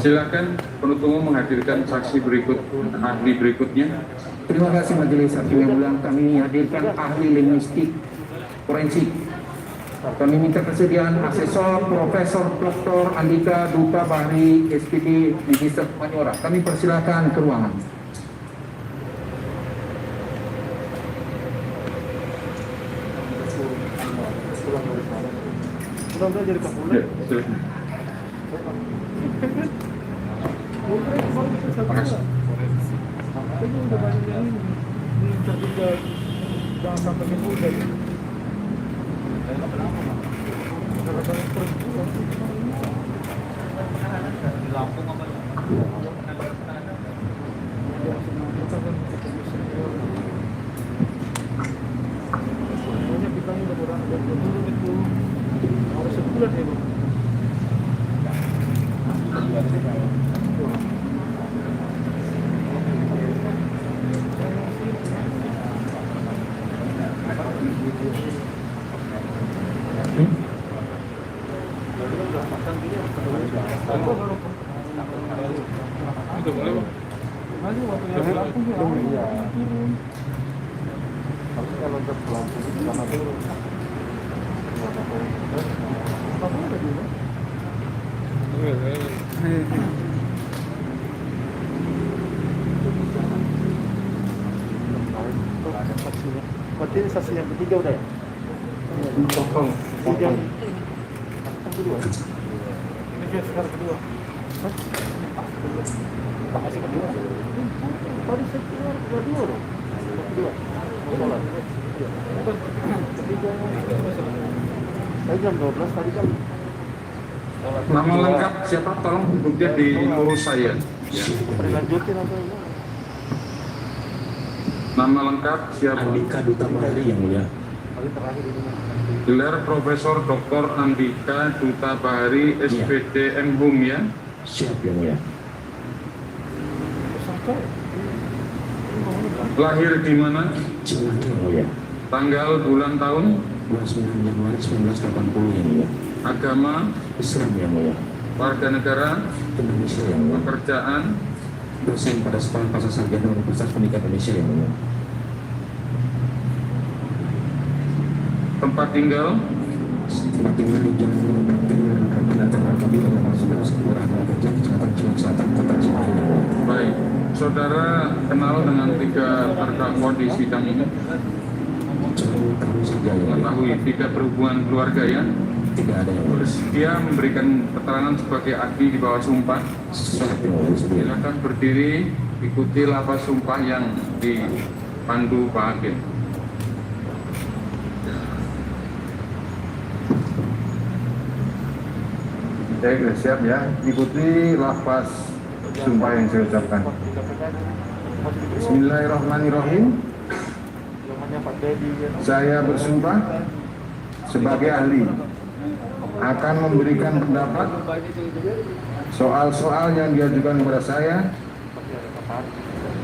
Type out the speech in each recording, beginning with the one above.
Silakan penuntut umum menghadirkan saksi ahli berikutnya. Terima kasih Majelis Hakim yang mulia. Kami hadirkan ahli linguistik forensik. Kami minta kesediaan Asesor Profesor Dr. Andika Duta Bahri SPD Divisi Humaniora. Kami persilakan ke ruangan. Berarti saksi yang ketiga udah ya? Potong. Kedua. Ini sekarang kedua. Masih kedua. Tadi saya keluar kedua dong. Kedua. Salah. Ketiga. Saya jam 12 tadi kan. Nama lengkap siapa? Tolong bukti di urus saya. Ya. Lanjutin apa ya? Nama lengkap siapa? Andika Duta Bahri yang mulia. Gelar Profesor Dr. Andika Duta Bahri SPD MHUM ya. Siap yang mulia. Lahir di mana? Cimahi yang mulia. Tanggal, bulan, tahun? 29 Januari 1980 yang mulia. Agama? Islam yang mulia. Warga negara? Indonesia yang mulia. Pekerjaan? Dosen pada Sekolah Pasar Sarjana Universitas Pendidikan Indonesia yang mulia. Tempat tinggal? Tempat tinggal di Jalan Binatang Kabupaten Kelurahan Kerja Kecamatan Cimahi Selatan Kota Cimahi yang mulia. Baik, saudara kenal dengan 3 terdakwa di sidang ini? Tahu saja yang mulia. Mengetahui tidak berhubungan keluarga ya? Tidak ada yang mulia. Bersedia memberikan keterangan sebagai ahli di bawah sumpah? Siap yang mulia. Silakan berdiri, ikuti lafaz sumpah yang dipandu Pak Hakim. Baik, siap ya. Ikuti lafaz sumpah yang saya ucapkan. Bismillahirrahmanirrahim. Saya bersumpah sebagai ahli akan memberikan pendapat soal-soal yang diajukan kepada saya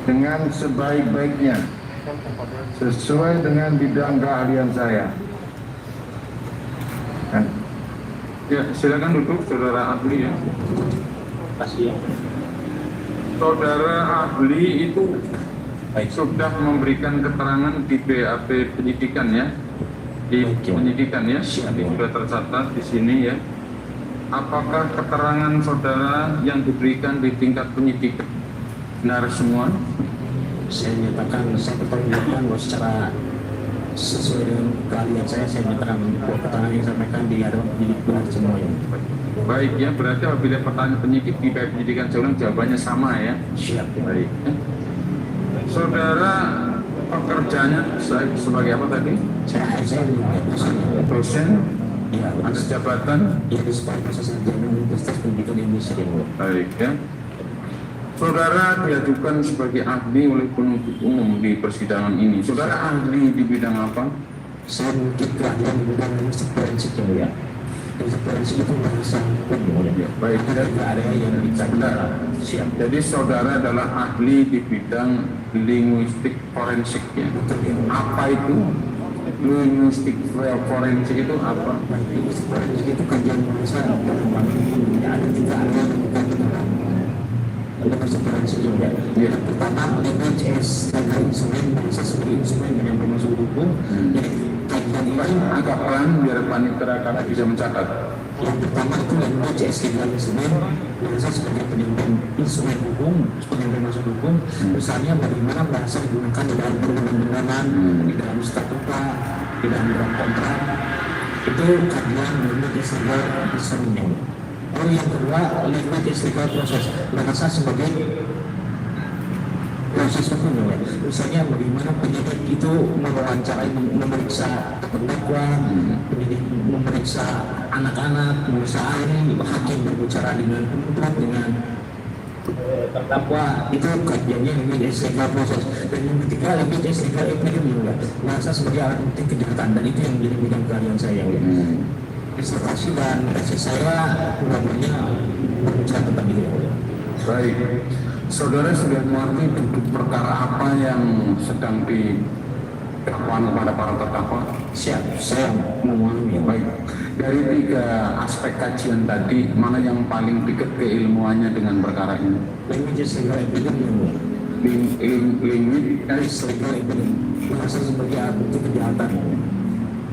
dengan sebaik-baiknya sesuai dengan bidang keahlian saya. Ya, silakan duduk, saudara ahli ya. Kasih ya. Saudara ahli itu sudah memberikan keterangan di BAP penyidikan ya. Di penyidikan ya, ini sudah tercatat di sini ya. Apakah keterangan saudara yang diberikan di tingkat penyidikan benar semua? Saya nyatakan, saya pertanyakan bahwa secara sesuai dengan keahlian saya nyatakan bahwa keterangan yang disampaikan di hadapan penyidik benar semua ya. Baik ya, berarti apabila pertanyaan penyidik di BAP penyidikan seorang jawabannya sama ya. Siap ya. Baik. Saudara pekerjaannya sebagai apa tadi? Saya Dosen? ya, Ada jabatan? ya di Sekolah Pasar Sarjana Universitas Pendidikan Indonesia yang mulia. Baik ya. Saudara diajukan sebagai ahli oleh penuntut umum di persidangan ini. Saudara ahli di bidang apa? Saya mungkin keahlian di bidang linguistik forensik yang mulia. Linguistik forensik itu bahasa hukum yang mulia. Baik, Ada tiga area yang dicari. Siap. Jadi saudara adalah ahli di bidang linguistik forensik ya. Apa itu? Linguistik forensik itu apa? Linguistik forensik itu kajian bahasa dan ada tiga area yang dicari. Iya. Yang pertama language as instrumen, bahasa sebagai instrumen yang bermaksud hukum. Jadi kajian ini Agak pelan biar panitera kami bisa mencatat. yang pertama itu language as legal instrumen, bahasa sebagai penelitian instrumen hukum, sebagai bermaksud hukum. Misalnya bagaimana bahasa digunakan di dalam perundang-undangan, di dalam statuta, di dalam kontrak. Itu kajian language as legal instrumen. Lalu yang kedua, language as legal proses, bahasa sebagai proses hukum ya. Misalnya bagaimana penyidik itu mewawancarai, memeriksa terdakwa, penyidik memeriksa anak-anak, memeriksa ahli, hakim berbicara dengan penuntut, dengan terdakwa. Itu kajiannya language as legal proses. Dan yang ketiga, language as legal epidemiologi, bahasa sebagai alat bukti kejahatan, dan itu yang menjadi bidang keahlian saya ya. Disertasi dan tesis saya namanya berbicara tentang itu ya. Baik, saudara sudah mengerti duduk perkara apa yang sedang didakwakan kepada para terdakwa? Siap, saya memahami ya. Baik, dari 3 aspek kajian tadi, mana yang paling dekat keilmuannya dengan perkara ini? Language as legal epidemiologi. Limit As legal epidemiologi, bahasa sebagai alat bukti kejahatan.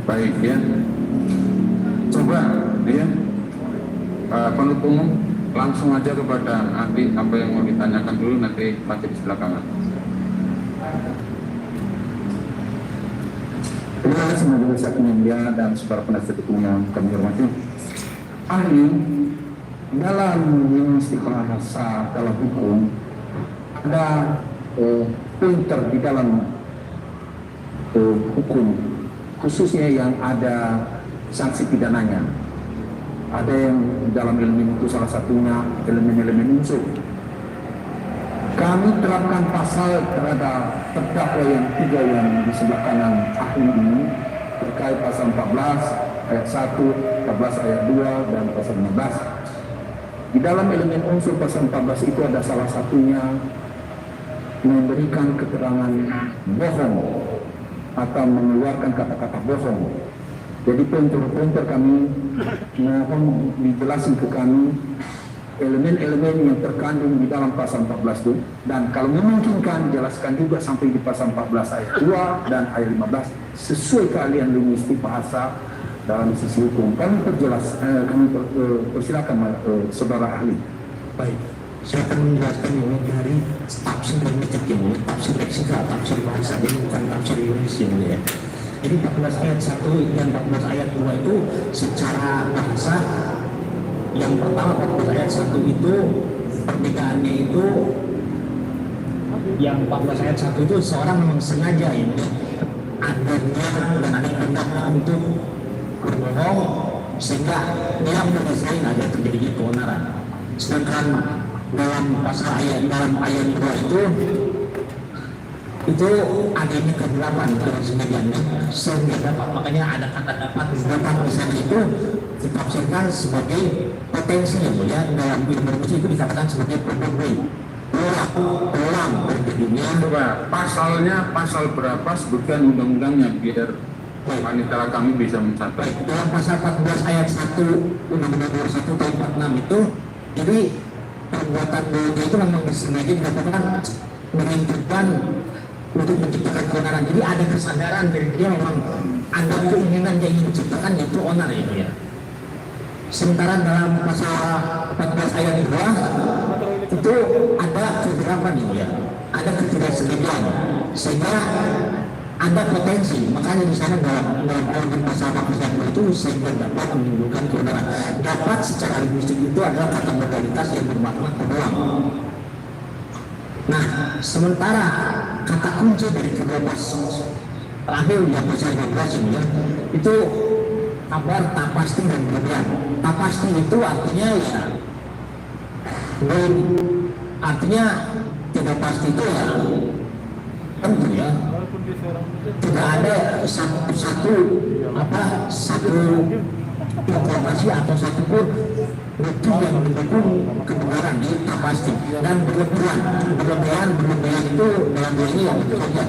baik ya. Coba ya, penutup umum langsung aja kepada ahli apa yang mau ditanyakan dulu, nanti lanjut di belakangan. Terima kasih majelis hakim yang mulia dan saudara penasihat hukum yang kami hormati. Ahli dalam linguistik bahasa dalam hukum ada pointer di dalam hukum, khususnya yang ada sanksi pidananya. Ada yang dalam elemen itu salah satunya elemen-elemen unsur. Kami terapkan pasal terhadap terdakwa yang 3 yang di sebelah kanan ahli ini terkait pasal 14 ayat 1, 14 ayat 2 dan pasal 15. Di dalam elemen unsur pasal 14 itu ada salah satunya memberikan keterangan bohong atau mengeluarkan kata-kata bohong. Jadi pointer-pointer kami mohon dijelaskan ke kami elemen-elemen yang terkandung di dalam pasal 14 itu, dan kalau memungkinkan jelaskan juga sampai di pasal 14 ayat 2 dan ayat 15 sesuai keahlian linguistik bahasa dalam sisi hukum. Kami persilakan saudara ahli. Baik, saya akan menjelaskan ini dari tafsir linguistik ini, tafsir leksika, tafsir bahasa, jadi bukan tafsir linguistik ya. Jadi 14 ayat 1 dan 14 ayat 2 itu secara bahasa, yang pertama 14 ayat 1 itu perbedaannya itu, yang 14 ayat 1 itu seorang memang sengaja ya, adanya dan ada tindak untuk berbohong sehingga dia menyelesaikan ada terjadi keonaran. Sedangkan dalam pasal ayat, dalam ayat 2 itu adanya kegelapan kesengajaan sehingga dapat, makanya ada kata dapat di sana itu ditafsirkan sebagai potensi ya, dalam ilmu itu dikatakan sebagai probably peluang terjadinya. Coba pasalnya pasal berapa, sebutkan undang-undangnya biar panitera kami bisa mencatat. Dalam pasal 14 ayat 1 Undang-Undang 21 tahun 46 itu, jadi perbuatan bohong itu memang disengaja dikatakan menunjukkan untuk menciptakan keonaran. Jadi ada kesadaran dari dia memang ada keinginan dia ingin menciptakan yaitu onar itu ya. Sementara dalam pasal 14 ayat 2 itu ada kegelapan itu ya, ada ketidaksengajaan sehingga ada potensi. Makanya di sana dalam organ pasal 14 ayat 2 itu sehingga dapat menimbulkan keonaran. Dapat secara linguistik itu adalah kata modalitas yang bermakna peluang. Nah, sementara kata kunci dari kedua pasal terakhir yang pasal 12 ini ya, itu kabar tak pasti dan berlebihan. Tak pasti itu artinya ya, artinya tidak pasti itu ya, tentu ya, tidak ada satu informasi atau satu pun bukti yang mendukung kebenaran itu tak pasti, dan berlebihan itu dalam hal ini yang saja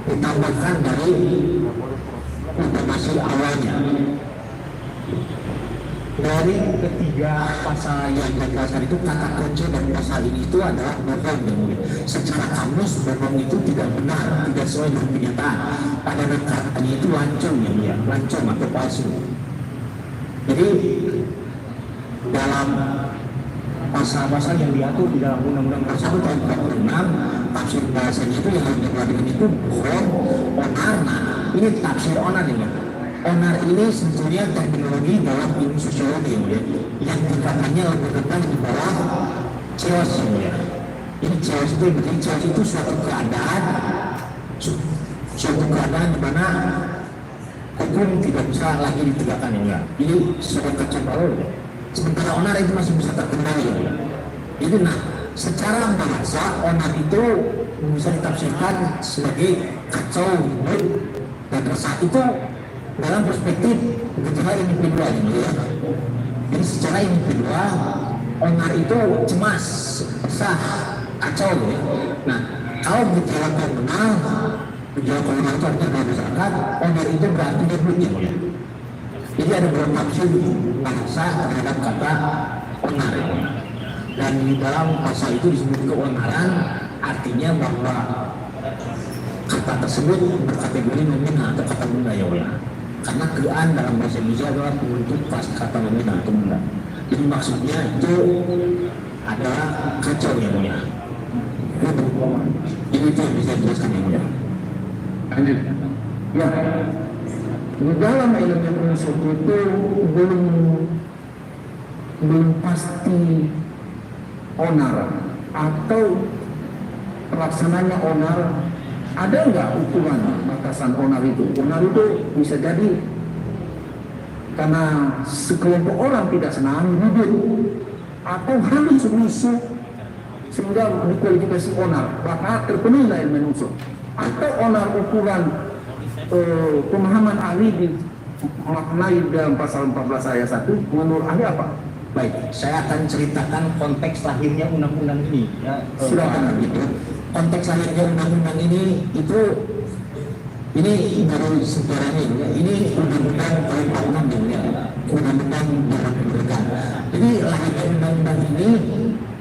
ditambahkan dari informasi awalnya. Dari ketiga pasal yang dijelaskan itu, kata kunci dari pasal ini itu adalah bohong yang mulia. Secara kamus bohong itu tidak benar, tidak sesuai dengan kenyataan. Pada katanya itu lancung yang mulia, lancung atau palsu. Jadi dalam pasal-pasal yang diatur di dalam Undang-Undang 1 tahun 46, tafsir bahasanya itu yang harus diperhatikan itu bohong, onar. Nah, ini tafsir onar ini. Onar ini sebetulnya terminologi dalam ilmu sosiologi ya, yang tingkatannya lebih rendah di bawah chaos ya. Ini chaos itu berarti chaos itu suatu keadaan di mana hukum tidak bisa lagi ditegakkan ya. Ini suatu kacau balau ya. Sementara onar itu masih bisa terkendali ya. Jadi nah, secara bahasa onar itu bisa ditafsirkan sebagai kacau, ribut, dan resah itu dalam perspektif secara individual ini ya. Jadi secara individual onar itu cemas, resah, kacau ya. Nah, kalau gejala komunal itu artinya dalam masyarakat, onar itu berarti ributnya ya. Jadi ada beberapa tafsir bahasa terhadap kata onar ya. Dan di dalam pasal itu disebut keonaran, artinya bahwa kata tersebut berkategori nominal atau kata benda ya. Karena kean dalam bahasa Indonesia adalah bentuk pas kata nominal atau benda. Jadi maksudnya itu adalah kacau ya mulia. Ini itu yang bisa dijelaskan ya mulia. Lanjut. Ya, di dalam elemen unsur itu belum pasti onar atau pelaksananya onar. Ada nggak ukuran batasan onar itu? Onar itu bisa jadi karena sekelompok orang tidak senang ribut atau halus musuh sehingga dikualifikasi onar. Maka terpenuhi elemen unsur. Atau onar ukuran pemahaman ahli dimaknai dalam pasal 14 ayat 1 menurut ahli apa? Baik, saya akan ceritakan konteks lahirnya undang-undang ini ya. Silakan gitu. Konteks lahirnya undang-undang ini itu baru sejarahnya ya. Ini undang-undang tahun 46 ya. Undang-undang dalam kemerdekaan. Jadi lahirnya undang-undang ini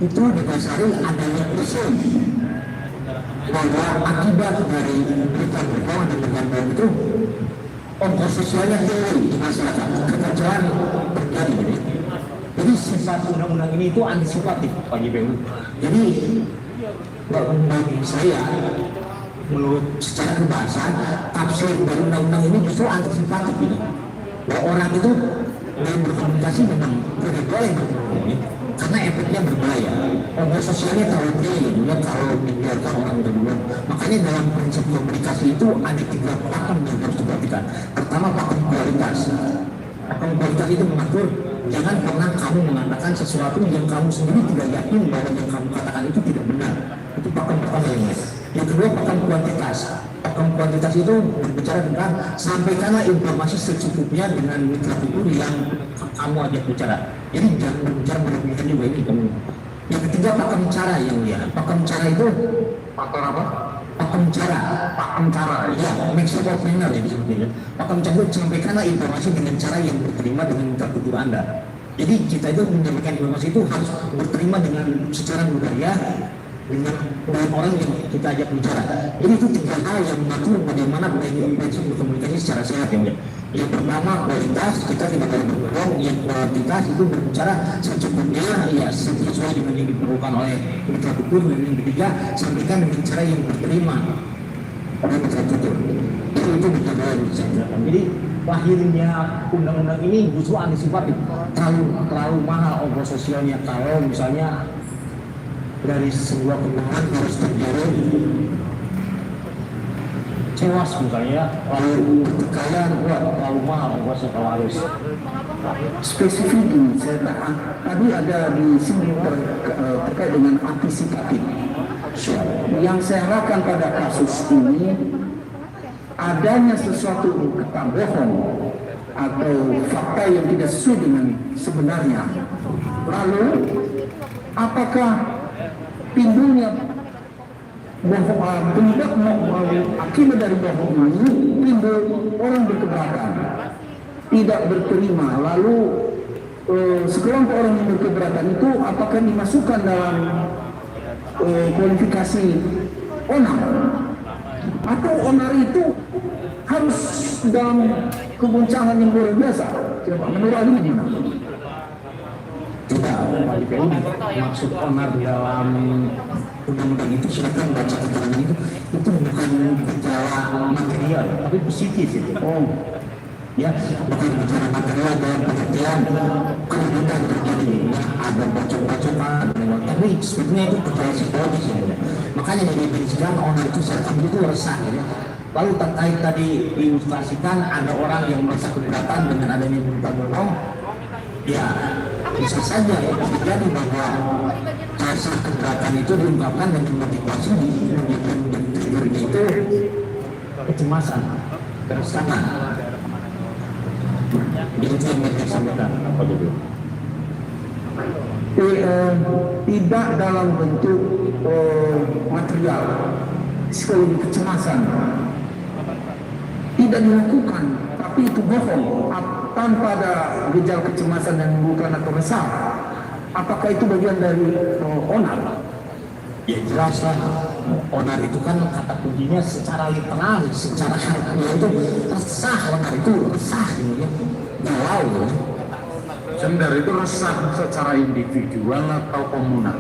itu didasari adanya isu bahwa akibat dari berita berbohong dan berbohong itu ongkos sosialnya tinggi di masyarakat, kekerjaan terjadi gitu. Jadi sifat undang-undang ini itu antisipatif bagi BU. Jadi bagi saya menurut secara kebahasaan tafsir dari undang-undang ini justru antisipatif gitu. Bahwa orang itu dalam berkomunikasi memang tidak boleh berkomunikasi karena efeknya berbahaya. Ongkos sosialnya terlalu tinggi juga kalau dibiarkan orang berdua. Makanya dalam prinsip komunikasi itu ada 3 pakem yang harus diperhatikan. Pertama, pakem kualitas. Pakem kualitas itu mengatur jangan pernah kamu mengatakan sesuatu yang kamu sendiri tidak yakin bahwa yang kamu katakan itu tidak benar. Itu pakem pertama ya. Yang kedua, pakem kuantitas. Pakem kuantitas itu berbicara tentang sampaikanlah informasi secukupnya dengan literatur yang kamu ajak bicara. Jadi jangan berbicara berlebihan juga ini kamu. Yang ketiga, pakem cara yang mulia. Pakem cara itu Faktor apa? pakem cara. Pakem cara. Ya, mixture of manner ya disebutnya. Pakem cara itu sampaikanlah informasi dengan cara yang berterima dengan literatur Anda. Jadi kita itu menyampaikan informasi itu harus berterima dengan secara budaya dengan orang yang kita ajak bicara. Jadi itu 3 hal yang mengatur bagaimana prinsip berkomunikasi secara sehat ya. Yang pertama, kualitas, kita tidak boleh berbohong. Yang kualitas itu berbicara secukupnya ya sesuai dengan yang diperlukan oleh literatur. Dan yang ketiga, sampaikan dengan cara yang berterima oleh literatur. Itu kita boleh bicarakan. Jadi lahirnya undang-undang ini justru antisipatif. Terlalu mahal ongkos sosialnya kalau misalnya dari sebuah kendaraan harus terjadi cewas misalnya, lalu kekayaan terlalu mahal ongkosnya kalau harus spesifik ini saya tadi ada di sini terkait dengan antisipatif. Yang saya harapkan pada kasus ini adanya sesuatu kata bohong atau fakta yang tidak sesuai dengan sebenarnya. Lalu apakah timbulnya penyebab akibat dari bohong ini timbul orang berkeberatan, tidak berterima, lalu sekelompok orang yang berkeberatan itu apakah dimasukkan dalam kualifikasi onar, atau onar itu harus dalam keguncangan yang luar biasa? Coba menurut Ali gimana? Tidak, Pak DPU maksud onar dalam undang-undang itu silakan baca keterangan itu bukan gejala material tapi psikis itu. Oh, Ya, bukan bicara material dalam pengertian kerugian terjadi, ya, ada bacok-bacokan, tapi sebetulnya itu gejala psikologis ya. Makanya didefinisikan onar itu serta itu resah ya. Lalu terkait tadi diilustrasikan ada orang yang merasa keberatan dengan adanya berita bohong, ya bisa saja ya terjadi bahwa rasa keberatan itu diungkapkan dan dimotivasi triggernya itu kecemasan, keresahan. Itu yang disampaikan apa dulu? Tidak dalam bentuk material, psikologi kecemasan tidak dilakukan, tapi itu bohong tanpa ada gejala kecemasan yang menimbulkan atau resah. Apakah itu bagian dari onar? Ya jelas lah, onar itu kan kata kuncinya secara literal, secara harfiah itu resah, onar itu resah gitu ya, galau ya. Sebenarnya itu resah secara individual atau komunal?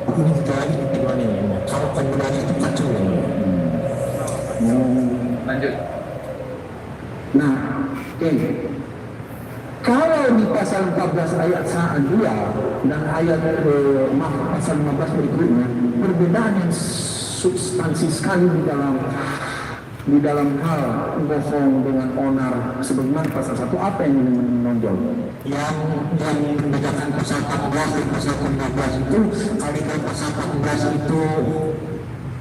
Ini kita lagi individualnya ya, kalau komunalnya itu kacau ya. Lanjut. Nah, oke. Kalau di pasal 14 ayat 2 dan ayat pasal 15 berikutnya, perbedaan yang substansi sekali di dalam hal bohong dengan onar sebagaimana pasal 1, apa yang menonjol? Yang membedakan pasal 14 dan pasal 15 itu, kalau di pasal 14 itu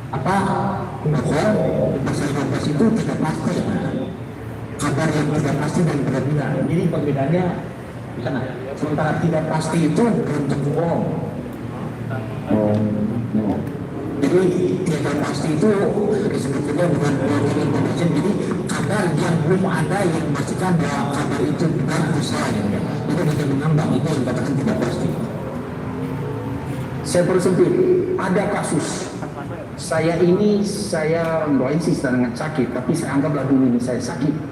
apa bohong, pasal 15 itu tidak pasti ya. Kabar yang tidak pasti dan berlebihan. Jadi perbedaannya di sana. Sementara tidak pasti itu belum tentu bohong. Jadi tidak pasti itu sebetulnya bukan information. Jadi kabar yang belum ada yang memastikan bahwa kabar itu benar atau salah ya. Itu bisa mengambang, itu yang dikatakan tidak pasti. Saya persempit, ada kasus saya doain sih dengan sakit, tapi saya anggaplah dulu ini saya sakit.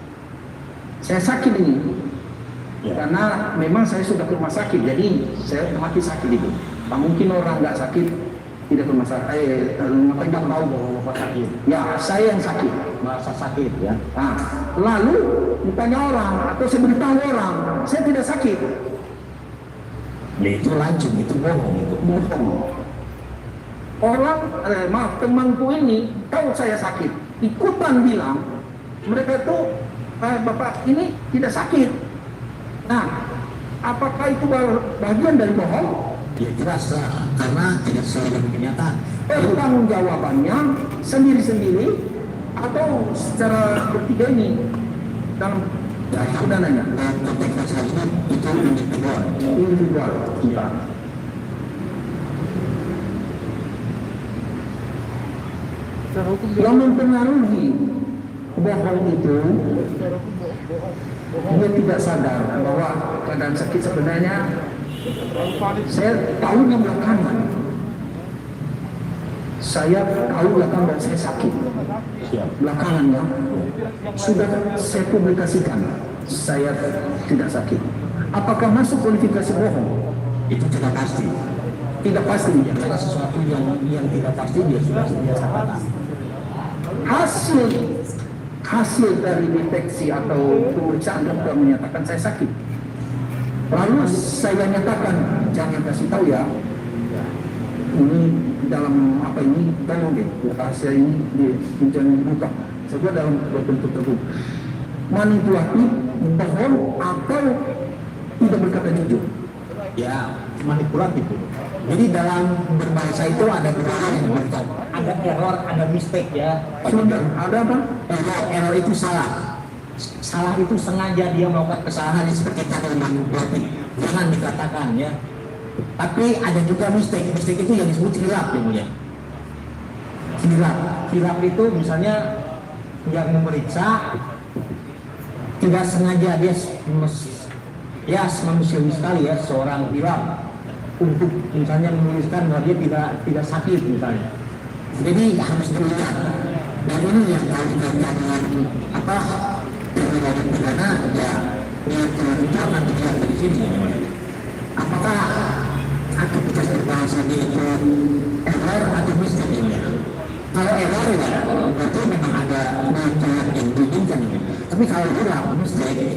Saya sakit ini karena memang saya sudah ke rumah sakit, jadi saya mati sakit itu. Tak mungkin orang nggak sakit tidak ke rumah sakit. Ngapain nggak tahu bahwa bapak sakit? Ya saya yang sakit, Merasa sakit ya. nah, lalu ditanya orang atau saya beritahu orang saya tidak sakit. Ya itu lancung, itu bohong, itu Bohong. Orang, temanku ini tahu saya sakit, ikutan bilang mereka itu bapak ini tidak sakit. Nah, apakah itu bagian dari bohong? ya jelas lah, karena tidak sesuai dengan kenyataan. Pertanggung jawabannya sendiri-sendiri atau secara bertiga ini dalam pidananya? Dan konteks pasal ini itu Individual kita. Secara hukum Yang mempengaruhi bohong itu, dia tidak sadar bahwa keadaan sakit sebenarnya saya tahunya belakangan. Saya tahu belakangan bahwa saya sakit. Belakangan ya, sudah saya publikasikan saya tidak sakit. Apakah masuk kualifikasi bohong? itu tidak pasti. Tidak pasti. Ya, karena sesuatu yang tidak pasti dia sudah biasa kata. Hasil dari deteksi atau pemeriksaan dokter menyatakan saya sakit. Lalu saya nyatakan jangan kasih tahu ya. Ini dalam apa ini tolong deh rahasia ini jangan dibuka. Saya dalam bentuk tertutup. Manipulatif, bohong atau tidak berkata jujur. Ya manipulatif itu. Jadi dalam berbahasa itu ada dua hal yang berbeda. Ada error, ada mistake ya. Sudah ada apa? Error itu salah. Salah itu sengaja dia melakukan kesalahan yang seperti tadi manipulatif. Jangan dikatakan ya. Tapi ada juga mistake. Mistake itu yang disebut khilaf ya mulia. Khilaf itu misalnya yang memeriksa tidak sengaja dia ya manusiawi sekali ya seorang pilot untuk misalnya menuliskan bahwa dia tidak sakit misalnya. Jadi harus dilihat. Dan ini yang kalau dikaitkan dengan apa perbuatan pidana ya kita nanti lihat dari sini. Apakah aktivitas berbahasa itu error atau mistake ini? Kalau error ya berarti memang ada niat yang diinginkan. Tapi kalau tidak mistake,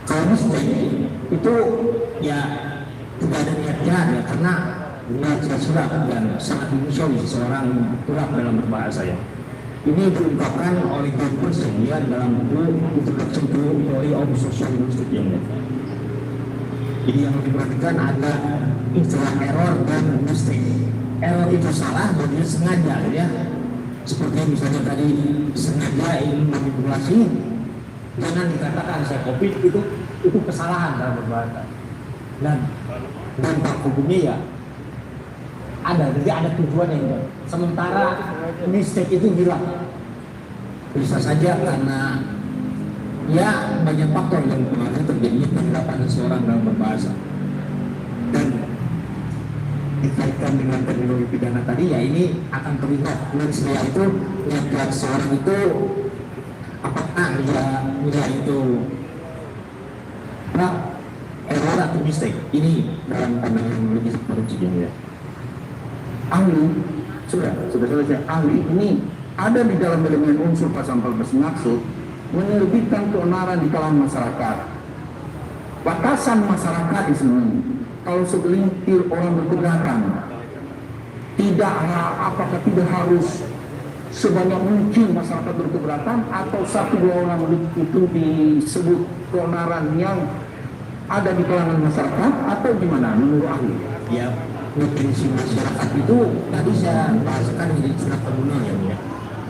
kalau mistake itu ya tidak ada niat jahat ya, karena niat surat dan sangat manusiawi seorang turap dalam berbahasa ya. Ini diungkapkan oleh John Percy ya dalam buku Introduction to Theory of Social Linguistics ya. Jadi yang diperhatikan ada istilah error dan mistake. Error itu salah, dia sengaja ya. Seperti misalnya tadi sengaja ingin manipulasi, jangan dikatakan saya copy itu kesalahan dalam berbahasa. Dan dampak hukumnya ya ada, jadi ada tujuannya. Sementara mistake itu hilang, bisa saja karena ya banyak faktor yang mempengaruhi terjadinya penerapan seorang dalam berbahasa. Dan dikaitkan dengan teknologi pidana tadi ya ini akan terlihat dan setelah itu lihat seorang itu apakah dia itu error atau mistake. Ini dalam pandangan logis forensik ya. Ahli sudah selesai. Ahli ini ada di dalam elemen unsur pasal 14 maksud menerbitkan keonaran di kalangan masyarakat. Batasan masyarakat di sini kalau segelintir orang berkeberatan apakah tidak harus sebanyak mungkin masyarakat berkeberatan atau 1-2 orang itu disebut keonaran yang ada di kalangan masyarakat atau gimana menurut ahli? Ya, definisi masyarakat itu tadi saya bahasakan menjadi surat komunal ya.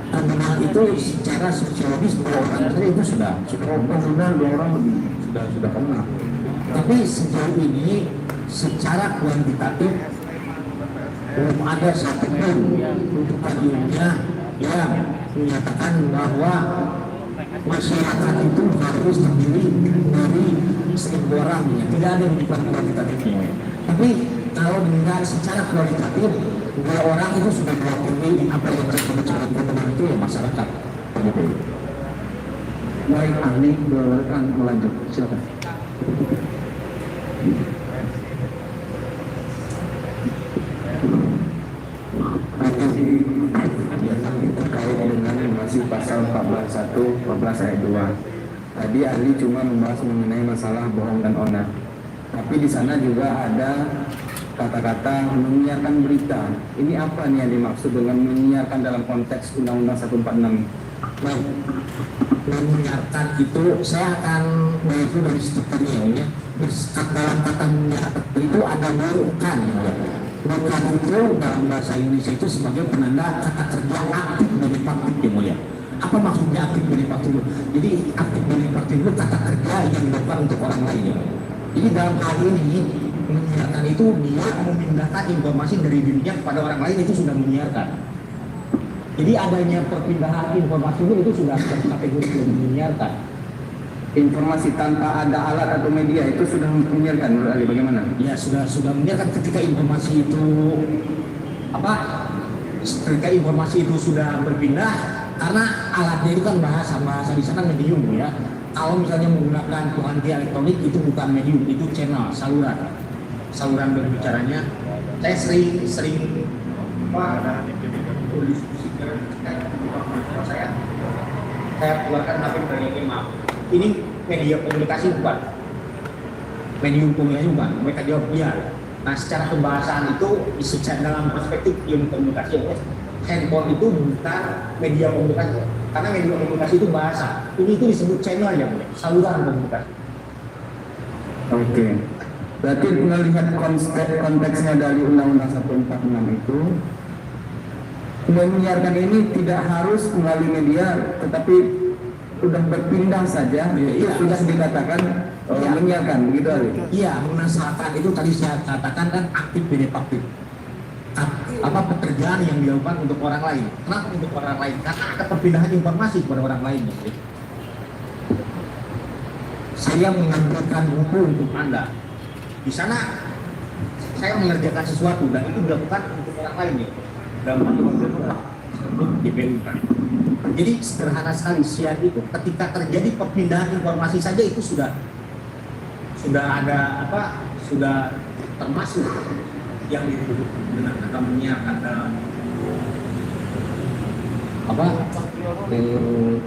Komunal itu secara sosiologis 2 orang saja itu sudah komunal 2 orang lebih sudah kenal. Tapi sejauh ini secara kuantitatif belum ada satupun rujukan ilmiah yang menyatakan bahwa masyarakat itu harus terdiri dari 1000 orang ya. Tidak ada rujukan kuantitatifnya. Tapi kalau dilihat secara kualitatif 2 orang itu sudah mewakili apa yang disebut sebagai komunal itu ya masyarakat. Baik, ahli akan melanjut. Silakan. Terkait dengan masih pasal 14.1, 14 ayat 2. Tadi ahli cuma membahas mengenai masalah bohong dan onar. Tapi di sana juga ada kata-kata menyiarkan berita. Ini apa nih yang dimaksud dengan menyiarkan dalam konteks Undang-Undang 146? Baik, menyiarkan itu saya akan mengaku dari strukturnya ya. Dalam kata menyiarkan itu ada bukan ya. Bukan itu dalam bahasa Indonesia itu sebagai penanda kata kerja aktif dari faktif ya mulia. Apa maksudnya aktif dari faktif itu? Jadi aktif dari faktif itu kata kerja yang dilakukan untuk orang lain ya. Jadi dalam hal ini menyiarkan itu dia memindahkan informasi dari dirinya kepada orang lain, itu sudah menyiarkan. Jadi adanya perpindahan informasi itu sudah kategori menyiarkan. Informasi tanpa ada alat atau media itu sudah menyiarkan menurut ahli bagaimana? Ya sudah menyiarkan ketika informasi itu ketika informasi itu sudah berpindah, karena alatnya itu kan bahasa di sana medium ya. Kalau misalnya menggunakan penganti elektronik itu bukan medium, itu channel, saluran berbicaranya. Saya sering diskusikan saya keluarkan HP dari maaf. Ini media komunikasi bukan? Medium komunikasi bukan? Mereka jawab iya. Nah, secara pembahasan itu dalam perspektif ilmu komunikasi, handphone itu bukan media komunikasi, karena media komunikasi itu bahasa. Ini itu disebut channel ya, saluran komunikasi. Oke. Berarti melihat konteksnya dari Undang-Undang 146 itu, menyiarkan ini tidak harus melalui media, tetapi sudah berpindah saja, sudah dikatakan menyiarkan, begitu Ali? Iya, menasahkan itu tadi saya katakan kan aktif dan pasif. Pekerjaan yang dilakukan untuk orang lain. Kenapa untuk orang lain? Karena ada perpindahan informasi kepada orang lain. saya mengambilkan buku untuk Anda. Di sana saya mengerjakan sesuatu dan itu dilakukan untuk orang lain ya. Dalam DPU kan. Jadi sederhana sekali siar itu. Ketika terjadi perpindahan informasi saja itu sudah ada apa? Sudah termasuk yang disebut dengan kata menyiarkan dalam apa?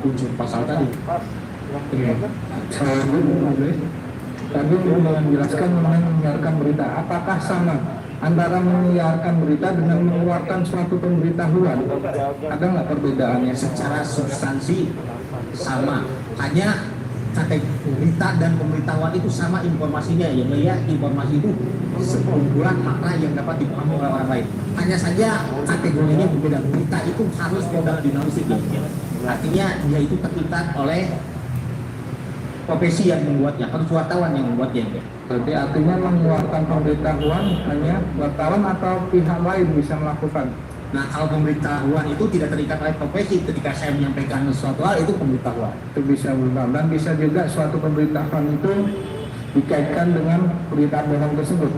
Unsur pasal tadi. Saya tadi menjelaskan mengenai menyiarkan berita. Apakah sama antara menyiarkan berita dengan mengeluarkan suatu pemberitahuan? Ada nggak perbedaannya? Secara substansi sama, hanya kategori berita dan pemberitahuan itu sama informasinya, yang melihat informasi itu sekumpulan makna yang dapat dipahami oleh orang lain. Hanya saja kategorinya berbeda. Berita itu harus modal dinamistik ya. Artinya dia itu terikat oleh profesi yang membuatnya, harus wartawan yang membuatnya ya. Jadi artinya mengeluarkan pemberitahuan hanya wartawan atau pihak lain bisa melakukan. Nah, kalau pemberitahuan itu tidak terikat oleh profesi, ketika saya menyampaikan sesuatu hal itu pemberitahuan. Itu bisa berubah dan bisa juga suatu pemberitahuan itu dikaitkan dengan berita bohong tersebut.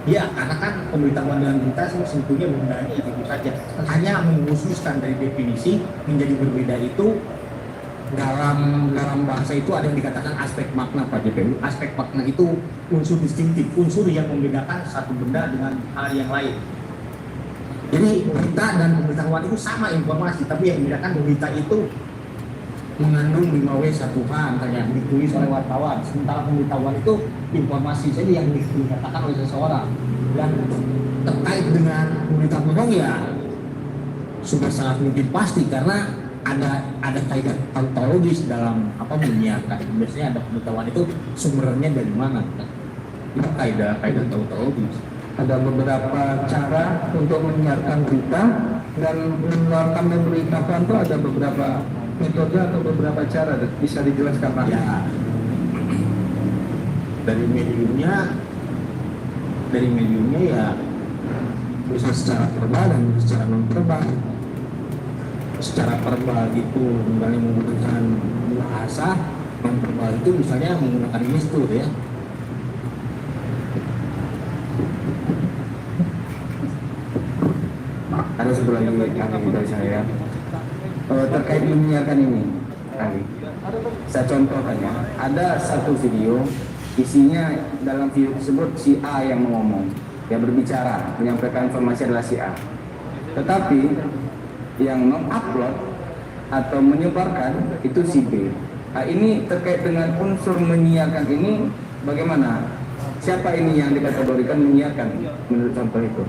Ya, karena kan pemberitahuan dengan berita sebetulnya mengenai itu saja. Hanya mengkhususkan dari definisi menjadi berbeda itu dalam bahasa itu ada yang dikatakan aspek makna Pak JPU. Aspek makna itu unsur distinktif, unsur yang membedakan satu benda dengan hal yang lain. Jadi berita dan pemberitahuan itu sama informasi, tapi yang membedakan berita itu mengandung 5W1H antara ditulis oleh wartawan, sementara pemberitahuan itu informasi saja yang dikatakan oleh seseorang. Dan terkait dengan berita bohong ya sudah sangat mungkin pasti karena ada kaidah tautologis dalam apa menyiarkan. Biasanya ada pemberitahuan itu sumbernya dari mana? Itu kaidah tautologis. Ada beberapa cara untuk menyiarkan berita dan mengeluarkan pemberitahuan itu ada beberapa metode atau beberapa cara, bisa dijelaskan Pak? Ya, dari mediumnya ya bisa secara verbal dan secara non verbal. Secara verbal itu misalnya menggunakan bahasa, non verbal itu misalnya menggunakan gestur ya. Ada satu lagi dari saya terkait menyiarkan ini. Saya contohkan ya, ada satu video isinya dalam video tersebut si A yang ngomong, yang berbicara, menyampaikan informasi adalah si A. Tetapi yang mengupload atau menyebarkan itu si B. Nah, ini terkait dengan unsur menyiarkan ini bagaimana? Siapa ini yang dikategorikan menyiarkan menurut contoh itu?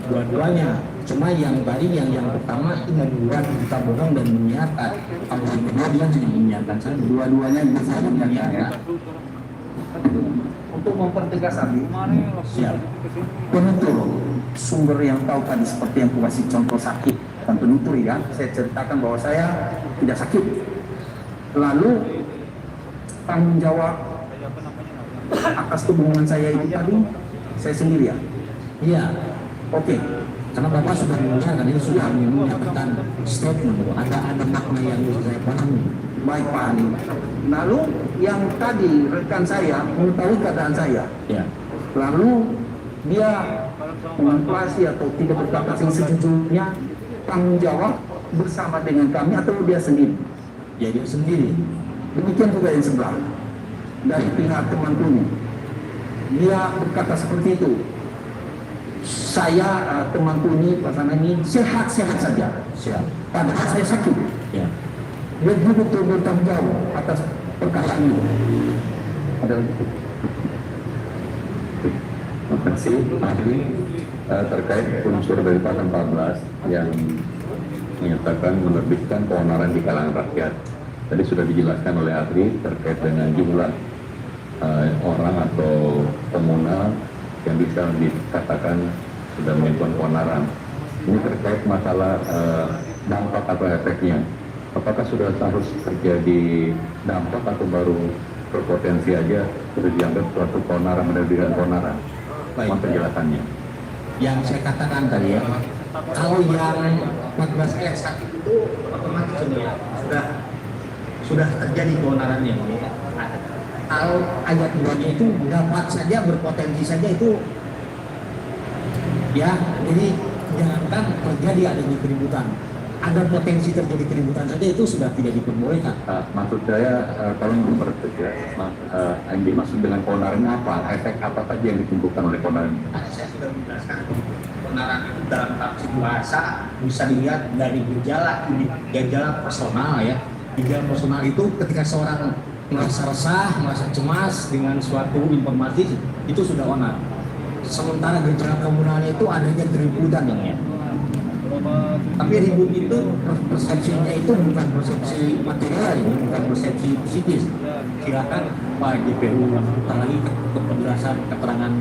Dua-duanya. Cuma yang tadi yang pertama itu membuat berita bohong dan menyiarkan. Kalau yang kedua dia jadi menyiarkan saja. Dua-duanya bisa menyiarkan ya. Untuk mempertegas tadi, Siap. penutur sumber yang tahu tadi seperti yang kasih contoh sakit dan penutur ya, saya ceritakan bahwa saya tidak sakit. Lalu tanggung jawab atas hubungan saya itu tadi saya sendiri ya. Iya. Oke. Karena Bapak sudah menyiarkan ini sudah menyampaikan statement bahwa ada makna yang bisa saya pahami. Baik Pak Ali. Lalu yang tadi rekan saya mengetahui keadaan saya. Ya. Lalu dia manipulasi atau tidak berkata yang sejujurnya, tanggung jawab bersama dengan kami atau dia sendiri. Ya dia sendiri. Demikian juga yang sebelah dari pihak teman Tuni. Dia berkata seperti itu. Saya teman Tuni pasangan ini sehat-sehat saja. Siap. Padahal saya sakit. Ya. Dia betul bertanggung jawab atas perkataan itu. Ada lagi? Terima kasih ahli terkait unsur dari pasal 14 yang menyatakan menerbitkan keonaran di kalangan rakyat. Tadi sudah dijelaskan oleh ahli terkait dengan jumlah orang atau komunal yang bisa dikatakan sudah melakukan keonaran. Ini terkait masalah dampak atau efeknya. Apakah sudah harus terjadi dampak atau baru berpotensi aja sudah dianggap suatu keonaran, menerbitkan keonaran? Baik. Penjelasannya. Yang saya katakan tadi ya, kalau yang 14 ayat 1 itu otomatis ya, sudah terjadi keonarannya. Ya. Kalau ayat 2-nya itu dapat saja, berpotensi saja itu, ya, jadi jangankan terjadi adanya keributan, ada potensi terjadi keributan saja itu sudah tidak diperbolehkan. Maksud saya, kalau mempertegas ya, yang dimaksud dengan keonaran apa? Efek apa saja yang ditimbulkan oleh keonaran? Saya sudah menjelaskan keonaran itu dalam tafsir bahasa bisa dilihat dari gejala personal ya. Gejala personal itu ketika seorang merasa resah, merasa cemas dengan suatu informasi itu sudah onar. Sementara gejala komunalnya itu adanya keributan ya. Tapi ribut itu persepsinya itu bukan persepsi material, ini bukan persepsi psikis. Silakan Pak JPU lagi ke penjelasan keterangan.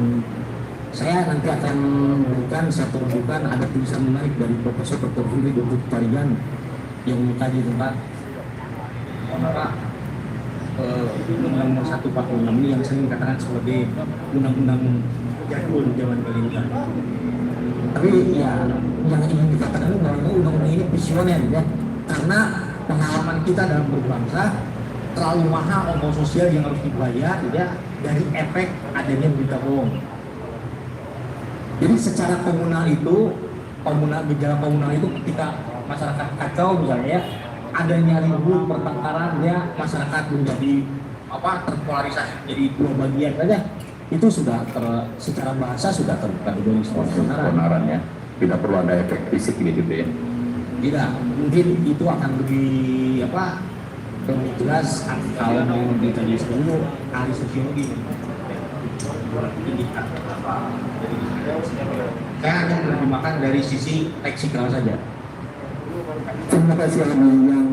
Saya nanti akan memberikan satu rujukan, ada tulisan menarik dari Profesor Dr. Fili Dr. Tarigan yang mengkaji tentang Undang-Undang Nomor 146 ini yang sering dikatakan sebagai undang-undang jadul zaman Belanda. Tapi ya yang ingin dikatakan bahwa undang-undang ini visioner ya, karena pengalaman kita dalam berbangsa terlalu mahal ongkos sosial yang harus dibayar ya dari efek adanya berita bohong. Jadi secara komunal itu, gejala komunal itu ketika masyarakat kacau misalnya ya, adanya ribut pertengkaran ya, masyarakat menjadi terpolarisasi jadi dua bagian saja, itu sudah secara bahasa sudah terkategori sebagai keonaran ya. Tidak perlu ada efek fisik gitu ya. Tidak, mungkin itu akan lebih lebih jelas kalau mau dikaji dulu ahli sosiologi. Saya akan menerjemahkan dari sisi leksikal saja. Terima kasih ahli yang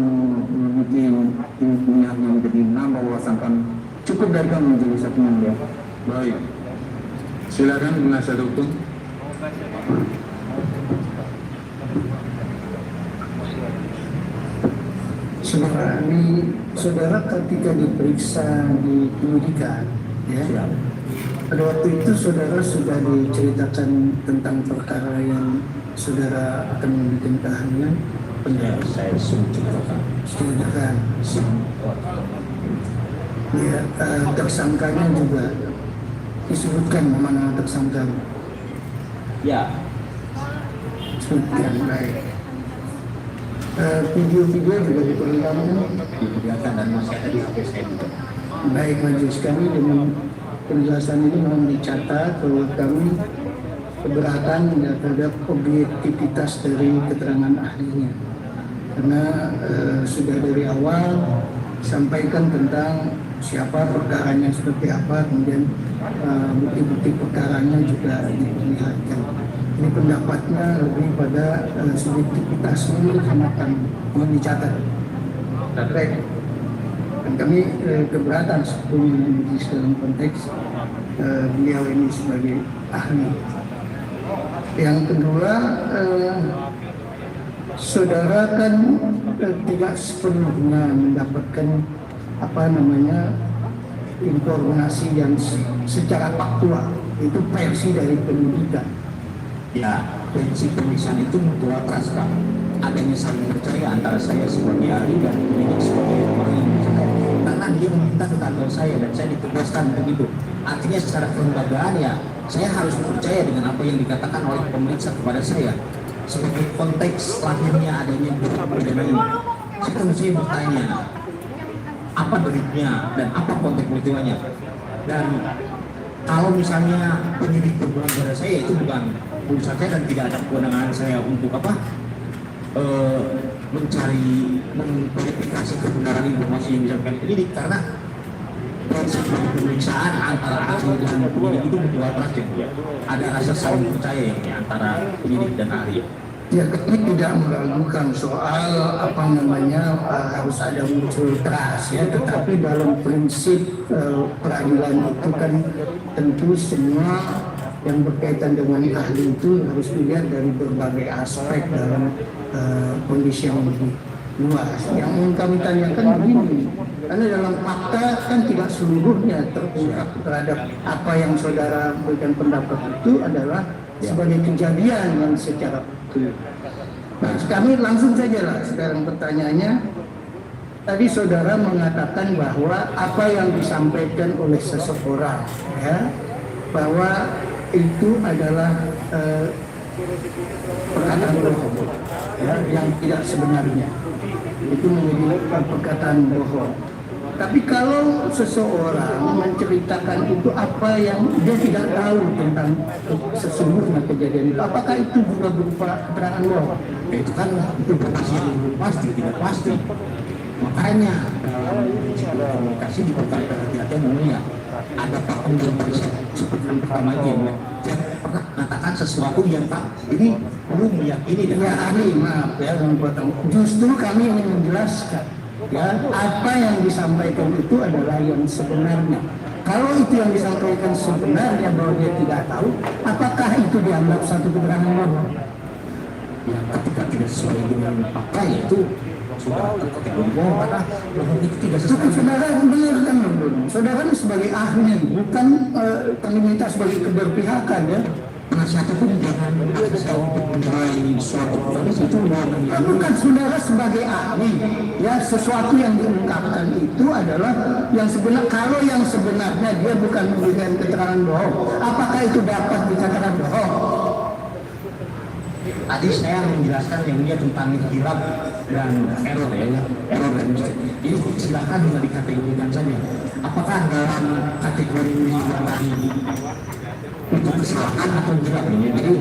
mungkin ilmunya yang menjadi nambah wawasan. Cukup dari kami menjadi satu ya. Baik. Silakan penasihat hukum. Saudara ketika diperiksa di penyidikan, ya, pada waktu itu saudara sudah diceritakan tentang perkara yang saudara akan membuat keahlian. Ya, saya Saudara, ya, tersangkanya juga disebutkan mana tersangka. Ya, Sebutkan baik. Video-video juga diperlihatkan dan masih ada di HP saya juga. baik majelis kami dengan penjelasan ini mohon dicatat bahwa kami keberatan terhadap objektivitas dari keterangan ahlinya karena sudah dari awal sampaikan tentang siapa perkaranya seperti apa, kemudian bukti-bukti perkaranya juga diperlihatkan. Ini pendapatnya lebih pada subjektivitas ini akan mohon dicatat. Baik. Dan kami keberatan sebelum dalam konteks beliau ini sebagai ahli. Yang kedua, saudara kan tidak sepenuhnya mendapatkan informasi yang secara faktual, itu versi dari penyidikan. Ya, prinsip pemeriksaan itu mutual trust Pak. Adanya saling percaya antara saya sebagai ahli dan penyidik sebagai orang yang percaya. Karena dia meminta ke kantor saya dan saya ditugaskan begitu. Artinya secara kelembagaan ya, saya harus percaya dengan apa yang dikatakan oleh pemeriksa kepada saya. Sebagai konteks lahirnya adanya pidana ini, saya mesti bertanya apa deliknya dan apa konteks peristiwanya. Dan kalau misalnya penyidik berbuat pada saya itu bukan urusan saya dan tidak ada kewenangan saya untuk mencari memverifikasi kebenaran informasi yang disampaikan penyidik, karena proses pemeriksaan antara ahli dan penyidik itu mutual trust ya. Ada rasa saling percaya ya antara penyidik dan ahli. Ya, kami tidak meragukan soal harus ada muncul trust ya, tetapi dalam prinsip peradilan itu kan tentu semua yang berkaitan dengan ahli itu harus dilihat dari berbagai aspek dalam kondisi yang lebih luas. Yang ingin kami tanyakan begini, karena dalam fakta kan tidak seluruhnya terungkap terhadap apa yang saudara berikan pendapat itu adalah sebagai kejadian yang secara betul. Nah, kami langsung saja lah sekarang pertanyaannya, tadi saudara mengatakan bahwa apa yang disampaikan oleh seseorang, ya, bahwa itu adalah perkataan bohong, ya, yang tidak sebenarnya. Itu menjadi perkataan bohong. Tapi kalau seseorang menceritakan itu apa yang dia tidak tahu tentang sesungguhnya kejadian itu, apakah itu juga berupa keterangan bohong? Itu kan itu informasi yang pasti, tidak pasti. Makanya dalam komunikasi diperlukan hati-hatian mulia. Ada pakam yang seperti yang pertama ini, yang pernah mengatakan sesuatu yang tak ini belum meyakini dan Ya ahli, maaf ya, justru kami ingin menjelaskan, ya, apa yang disampaikan itu adalah yang sebenarnya. Kalau itu yang disampaikan sebenarnya bahwa dia tidak tahu, apakah itu dianggap satu keterangan bohong? ya ketika tidak sesuai dengan fakta itu sudah terkategori bohong karena bohong itu tidak sesuai. Cukup saudara dengarkan dulu. Saudara ini sebagai ahli, bukan kami minta sebagai keberpihakan, ya. Penasihat hukum jangan memaksa untuk menilai suatu proses itu Bukan saudara sebagai ahli, ya, sesuatu yang diungkapkan itu adalah yang sebenar. Kalau yang sebenarnya dia bukan memberikan keterangan bohong, apakah itu dapat dikatakan bohong? Tadi saya menjelaskan yang dia tentang hilaf dan error ya, error dan mistake. Ini silakan juga dikategorikan saja. Apakah dalam kategori yang tadi itu kesalahan atau tidak? Jadi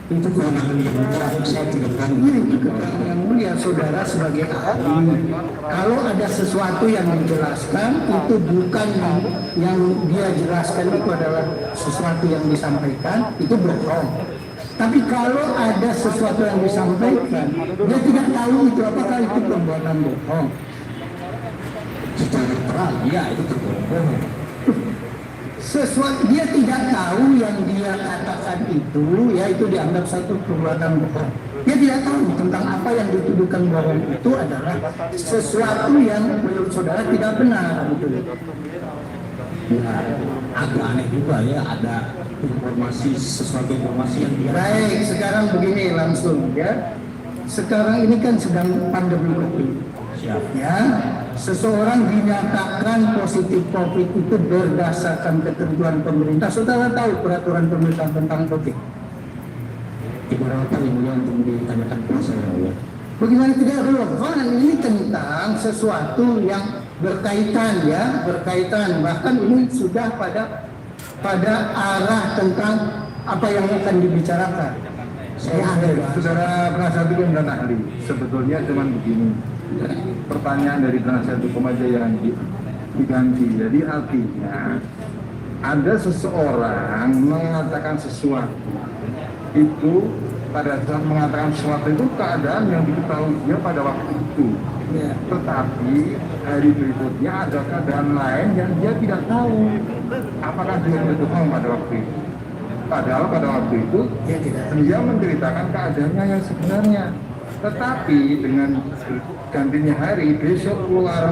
itu kewenangan yang mudah, saya tidak berani. Ini keterangan yang mulia saudara sebagai ahli. Kalau ada sesuatu yang dijelaskan, itu bukan yang dia jelaskan itu adalah sesuatu yang disampaikan, itu bohong. Tapi kalau ada sesuatu yang disampaikan, dia tidak tahu itu, apakah itu perbuatan bohong? Secara terang, ya itu bohong. Sesuatu dia tidak tahu yang dia katakan itu, ya, itu dianggap satu perbuatan bohong. Dia tidak tahu tentang apa yang dituduhkan bohong itu adalah sesuatu yang menurut saudara tidak benar, betul. Ya, agak aneh juga ya, ada sesuatu informasi yang dia. Baik, sekarang begini langsung, ya. Sekarang ini kan sedang pandemi COVID. Siap. Ya, seseorang dinyatakan positif COVID itu berdasarkan ketentuan pemerintah. Saudara tahu peraturan pemerintah tentang COVID? Ibarat yang mulia untuk ditanyakan kepada saya ya. Bagaimana tidak relevan? Ini tentang sesuatu yang berkaitan, ya, berkaitan. Bahkan ini sudah pada arah tentang apa yang akan dibicarakan. Saya ada, Saudara penasihat hukum dan ahli, sebetulnya cuma begini. Pertanyaan dari penasihat hukum aja yang diganti. Jadi artinya ada seseorang mengatakan sesuatu itu, pada saat mengatakan sesuatu itu keadaan yang diketahui dia pada waktu itu. ya. Tetapi hari berikutnya ada keadaan lain yang dia tidak tahu apakah dia berbohong pada waktu itu. Padahal pada waktu itu dia menceritakan keadaannya yang sebenarnya. Tetapi dengan gantinya hari, besok keluar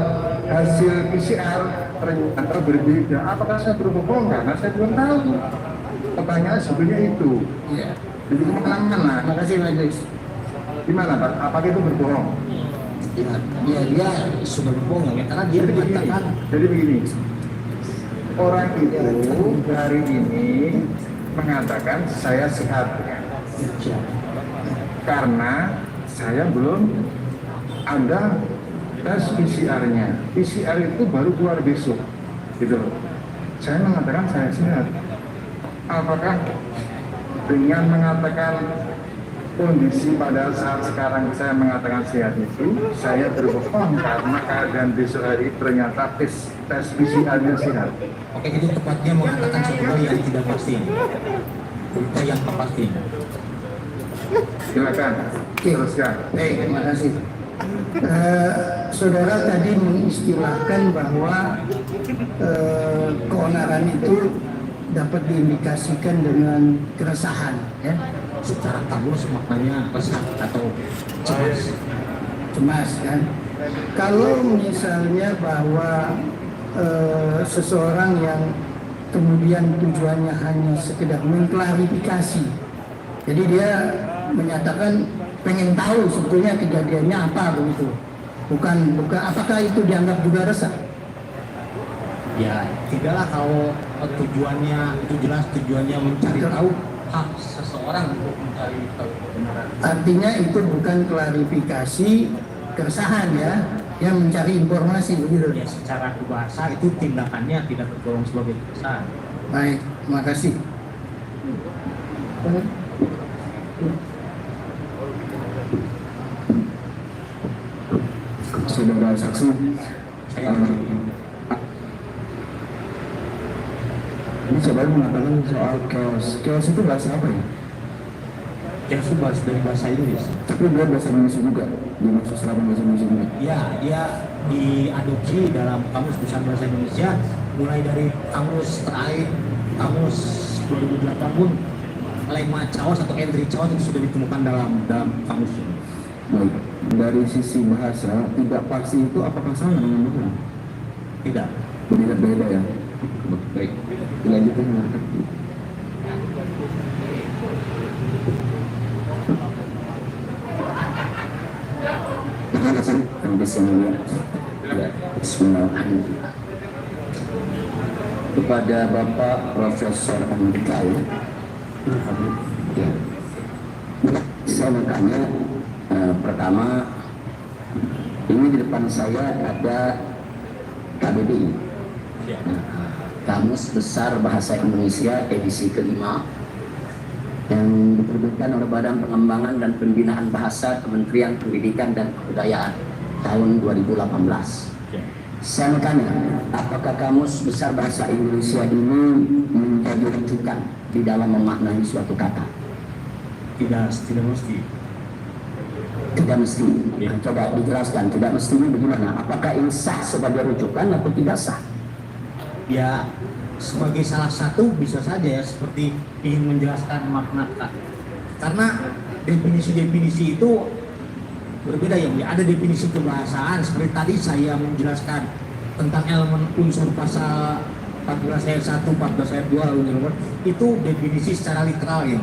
hasil PCR ternyata berbeda. Apakah saya berbohong? Karena saya belum tahu. Pertanyaan sebetulnya itu. Ya. Jadi kemana-mana. Terima kasih Majelis. Gimana Pak? Apakah itu berbohong? Ya, dia sudah berbohong ya, karena dia mengatakan. Jadi begini, orang itu hari ini mengatakan saya sehat karena saya belum ada tes PCR-nya. PCR itu baru keluar besok, gitu loh. Saya mengatakan saya sehat. Apakah dengan mengatakan kondisi pada saat sekarang saya mengatakan sehat itu, saya berbohong karena keadaan besok hari ternyata tes PCR-nya sehat? Oke, itu tepatnya mengatakan sesuatu yang tidak pasti. Berita yang tak pasti. Silakan, teruskan. Baik, terima kasih. Saudara tadi mengistilahkan bahwa keonaran itu dapat diindikasikan dengan keresahan, ya, Secara tabus maknanya resah atau cemas, kan. Kalau misalnya bahwa seseorang yang kemudian tujuannya hanya sekedar mengklarifikasi, jadi dia menyatakan pengen tahu sebetulnya kejadiannya apa begitu. Bukan, apakah itu dianggap juga resah? Ya tidaklah kalau tujuannya itu jelas tujuannya mencari tahu hak seseorang untuk mencari tahu kebenaran. Artinya itu bukan klarifikasi keresahan ya, yang mencari informasi begitu. Ya secara bahasa itu tindakannya tidak tergolong sebagai keresahan. Baik, terima kasih. Saudara saksi, ini saudara mengatakan soal chaos. Chaos itu bahasa apa ya? Ya bahasa dari bahasa Inggris. Tapi dia bahasa Indonesia juga, dimaksud selama bahasa Indonesia juga. Ya, dia diadopsi dalam Kamus Besar Bahasa Indonesia mulai dari kamus terakhir, kamus 2008 pun lemma chaos atau entry chaos itu sudah ditemukan dalam kamus ini. Baik, dari sisi bahasa tidak pasti itu apakah sama dengan benar? Tidak. Beda ya. Baik, dilanjutkan. Terima kasih. Bismillahirrahmanirrahim. Kepada Bapak Profesor Andika ya, saya mau tanya, pertama, ini di depan saya ada KBBI, Kamus Besar Bahasa Indonesia edisi kelima, yang diterbitkan oleh Badan Pengembangan dan Pembinaan Bahasa Kementerian Pendidikan dan Kebudayaan tahun 2018. Saya bertanya, apakah Kamus Besar Bahasa Indonesia ini menjadi rujukan di dalam memaknai suatu kata? Tidak mesti. Tidak mesti. Coba dijelaskan, tidak mestinya bagaimana? Apakah ini sah sebagai rujukan atau tidak sah? Ya sebagai salah satu bisa saja ya, seperti ingin menjelaskan makna kata. Karena definisi-definisi itu berbeda ya. Ada definisi kebahasaan seperti tadi saya menjelaskan tentang elemen unsur pasal 14 ayat 1, 14 ayat 2 itu definisi secara literal ya.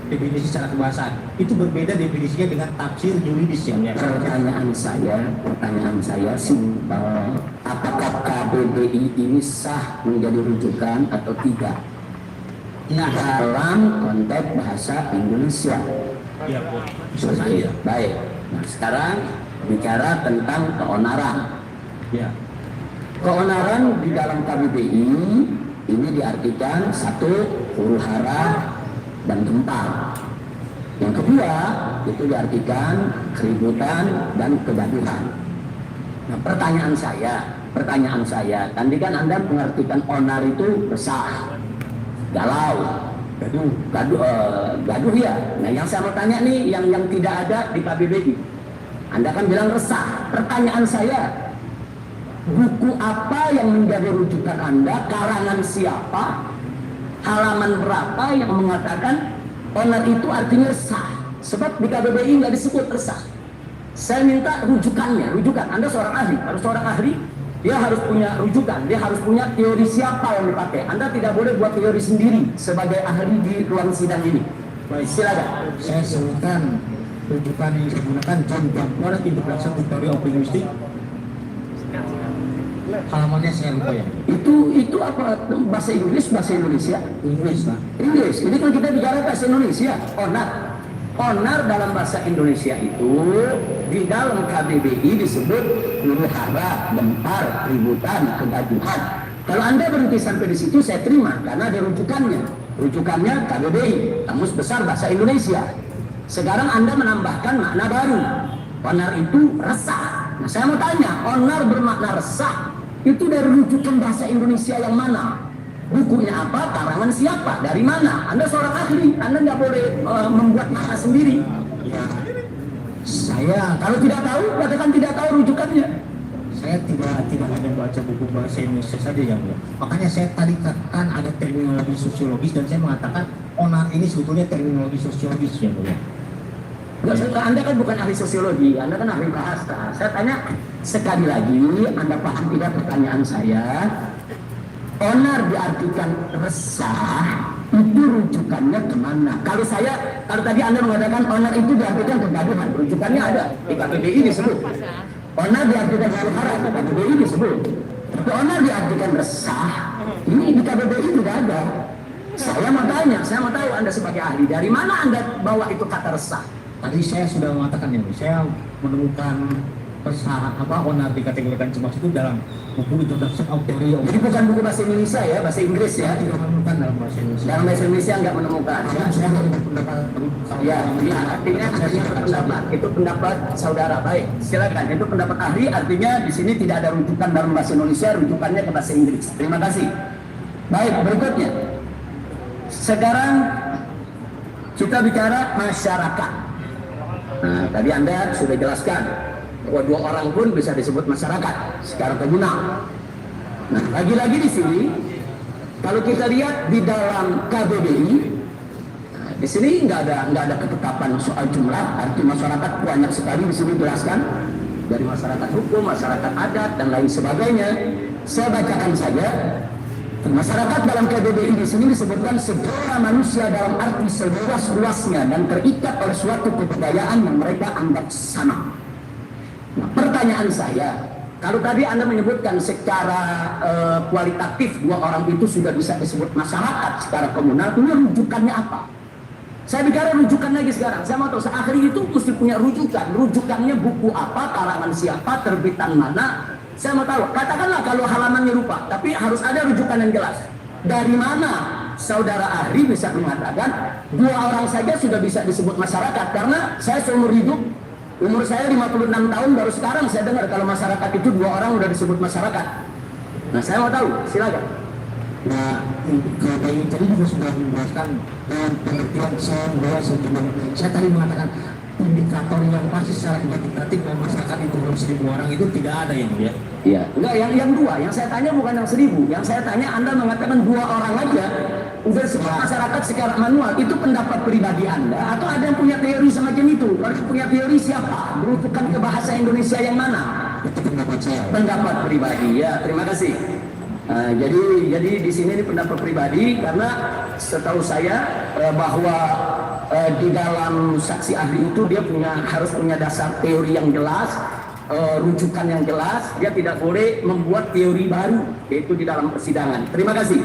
Definisi secara kebahasaan itu berbeda definisinya dengan tafsir yuridis ya. Pertanyaan saya simpel, apakah KBBI ini sah menjadi rujukan atau tidak? Ya, Dalam konteks bahasa Indonesia. ya bisa saja. Baik. Nah, sekarang bicara tentang keonaran. Ya. Keonaran di dalam KBBI ini diartikan satu, huru hara dan gempar. Yang kedua itu diartikan keributan dan kegaduhan. Nah, pertanyaan saya, tadi kan Anda mengartikan onar itu resah, galau, gaduh ya. Nah, yang saya mau tanya nih, yang tidak ada di KBBI, Anda kan bilang resah. Pertanyaan saya, buku apa yang menjadi rujukan Anda, karangan siapa, halaman berapa yang mengatakan onar itu artinya resah? Sebab di KBBI nggak disebut resah. Saya minta rujukannya, rujukan. Anda seorang ahli, harus seorang ahli, dia harus punya rujukan, dia harus punya teori siapa yang dipakai. Anda tidak boleh buat teori sendiri sebagai ahli di ruang sidang ini. Baik, silakan. Saya sebutkan rujukan yang digunakan John Butler Introduction to Theory of Linguistics. Halamannya saya lupa ya. Itu apa, bahasa Inggris, bahasa Indonesia? Inggris lah. Inggris. Ini kan kita bicara bahasa Indonesia. Onar dalam bahasa Indonesia itu di dalam KBBI disebut huru hara, gempar, keributan, kegaduhan. Kalau Anda berhenti sampai di situ saya terima karena ada rujukannya. Rujukannya KBBI, Kamus Besar Bahasa Indonesia. Sekarang Anda menambahkan makna baru. Onar itu resah. Nah, saya mau tanya, onar bermakna resah itu dari rujukan bahasa Indonesia yang mana? Bukunya apa? Karangan siapa? Dari mana? Anda seorang ahli, Anda nggak boleh membuat makna sendiri. Ya, Saya kalau tidak tahu, katakan tidak tahu rujukannya. saya tidak hanya baca buku bahasa Indonesia saja ya, Bu. Makanya saya tadi katakan ada terminologi sosiologis dan saya mengatakan onar ini sebetulnya terminologi sosiologis ya, Bu. Anda kan bukan ahli sosiologi, Anda kan ahli bahasa. Saya tanya sekali lagi, Anda paham tidak pertanyaan saya? Onar diartikan resah, itu rujukannya kemana? Kalau tadi Anda mengatakan onar itu diartikan kegaduhan, rujukannya ada di KBBI disebut. Onar diartikan huru hara, KBBI disebut. Tapi onar diartikan resah, ini di KBBI tidak ada. Saya mau tanya, saya mau tahu Anda sebagai ahli, dari mana Anda bawa itu kata resah? Tadi saya sudah mengatakan ini, saya menemukan onar dikategorikan cemas itu dalam buku Introduction of Theory of Jadi bukan buku bahasa Indonesia ya, bahasa Inggris ya. tidak menemukan dalam bahasa Indonesia. Dalam bahasa Indonesia nggak menemukan. Ya, Saya menurut pendapat ya, artinya pendapat itu pendapat saudara. Baik, silakan. Itu pendapat ahli, artinya di sini tidak ada rujukan dalam bahasa Indonesia, rujukannya ke bahasa Inggris. Terima kasih. Baik, berikutnya. Sekarang kita bicara masyarakat. Nah, tadi Anda sudah jelaskan bahwa 2 orang pun bisa disebut masyarakat secara komunal. Nah, lagi-lagi di sini kalau kita lihat di dalam KBBI, nah, di sini nggak ada ketetapan soal jumlah. Arti masyarakat banyak sekali di sini jelaskan, dari masyarakat hukum, masyarakat adat dan lain sebagainya. Saya bacakan saja. Masyarakat dalam KBBI di sini disebutkan segala manusia dalam arti seluas-luasnya dan terikat oleh suatu kebudayaan yang mereka anggap sama. Nah, pertanyaan saya, kalau tadi Anda menyebutkan secara kualitatif 2 orang itu sudah bisa disebut masyarakat secara komunal, ini rujukannya apa? Saya bicara rujukan lagi sekarang. Saya mau tahu, akhirnya itu mesti punya rujukan. Rujukannya buku apa, karangan siapa, terbitan mana? Saya mau tahu, katakanlah kalau halamannya lupa, tapi harus ada rujukan yang jelas. Dari mana saudara ahli bisa mengatakan 2 orang saja sudah bisa disebut masyarakat? Karena saya seumur hidup, umur saya 56 tahun, baru sekarang saya dengar kalau masyarakat itu 2 orang sudah disebut masyarakat. Nah, saya mau tahu, silakan. Nah, kalau tadi juga sudah menjelaskan dalam pengertian saya tadi mengatakan indikator yang pasti secara kuantitatif dan masyarakat itu belum 1.000 orang itu tidak ada yang mulia. Iya, enggak, yang 2, yang saya tanya bukan yang 1.000, yang saya tanya Anda mengatakan 2 orang aja udah semua masyarakat secara manual, itu pendapat pribadi Anda atau ada yang punya teori semacam itu? Kalau punya teori siapa? Berujukan ke bahasa Indonesia yang mana? Itu pendapat saya. Pendapat pribadi, ya, terima kasih. Jadi di sini ini pendapat pribadi karena setahu saya bahwa di dalam saksi ahli itu dia harus punya dasar teori yang jelas, rujukan yang jelas. Dia tidak boleh membuat teori baru, yaitu di dalam persidangan. Terima kasih.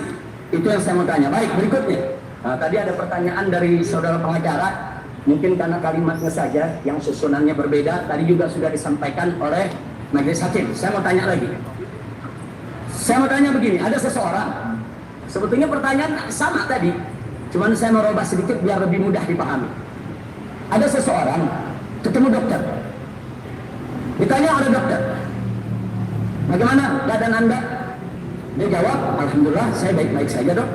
Itu yang saya mau tanya. Baik, berikutnya. Tadi ada pertanyaan dari saudara pengacara. Mungkin karena kalimatnya saja yang susunannya berbeda. Tadi juga sudah disampaikan oleh majelis hakim. Saya mau tanya lagi. Saya mau tanya begini, ada seseorang, sebetulnya pertanyaan sama tadi, cuman saya merubah sedikit biar lebih mudah dipahami. Ada seseorang ketemu dokter, ditanya oleh dokter, bagaimana keadaan Anda? Dia jawab, alhamdulillah saya baik-baik saja dok.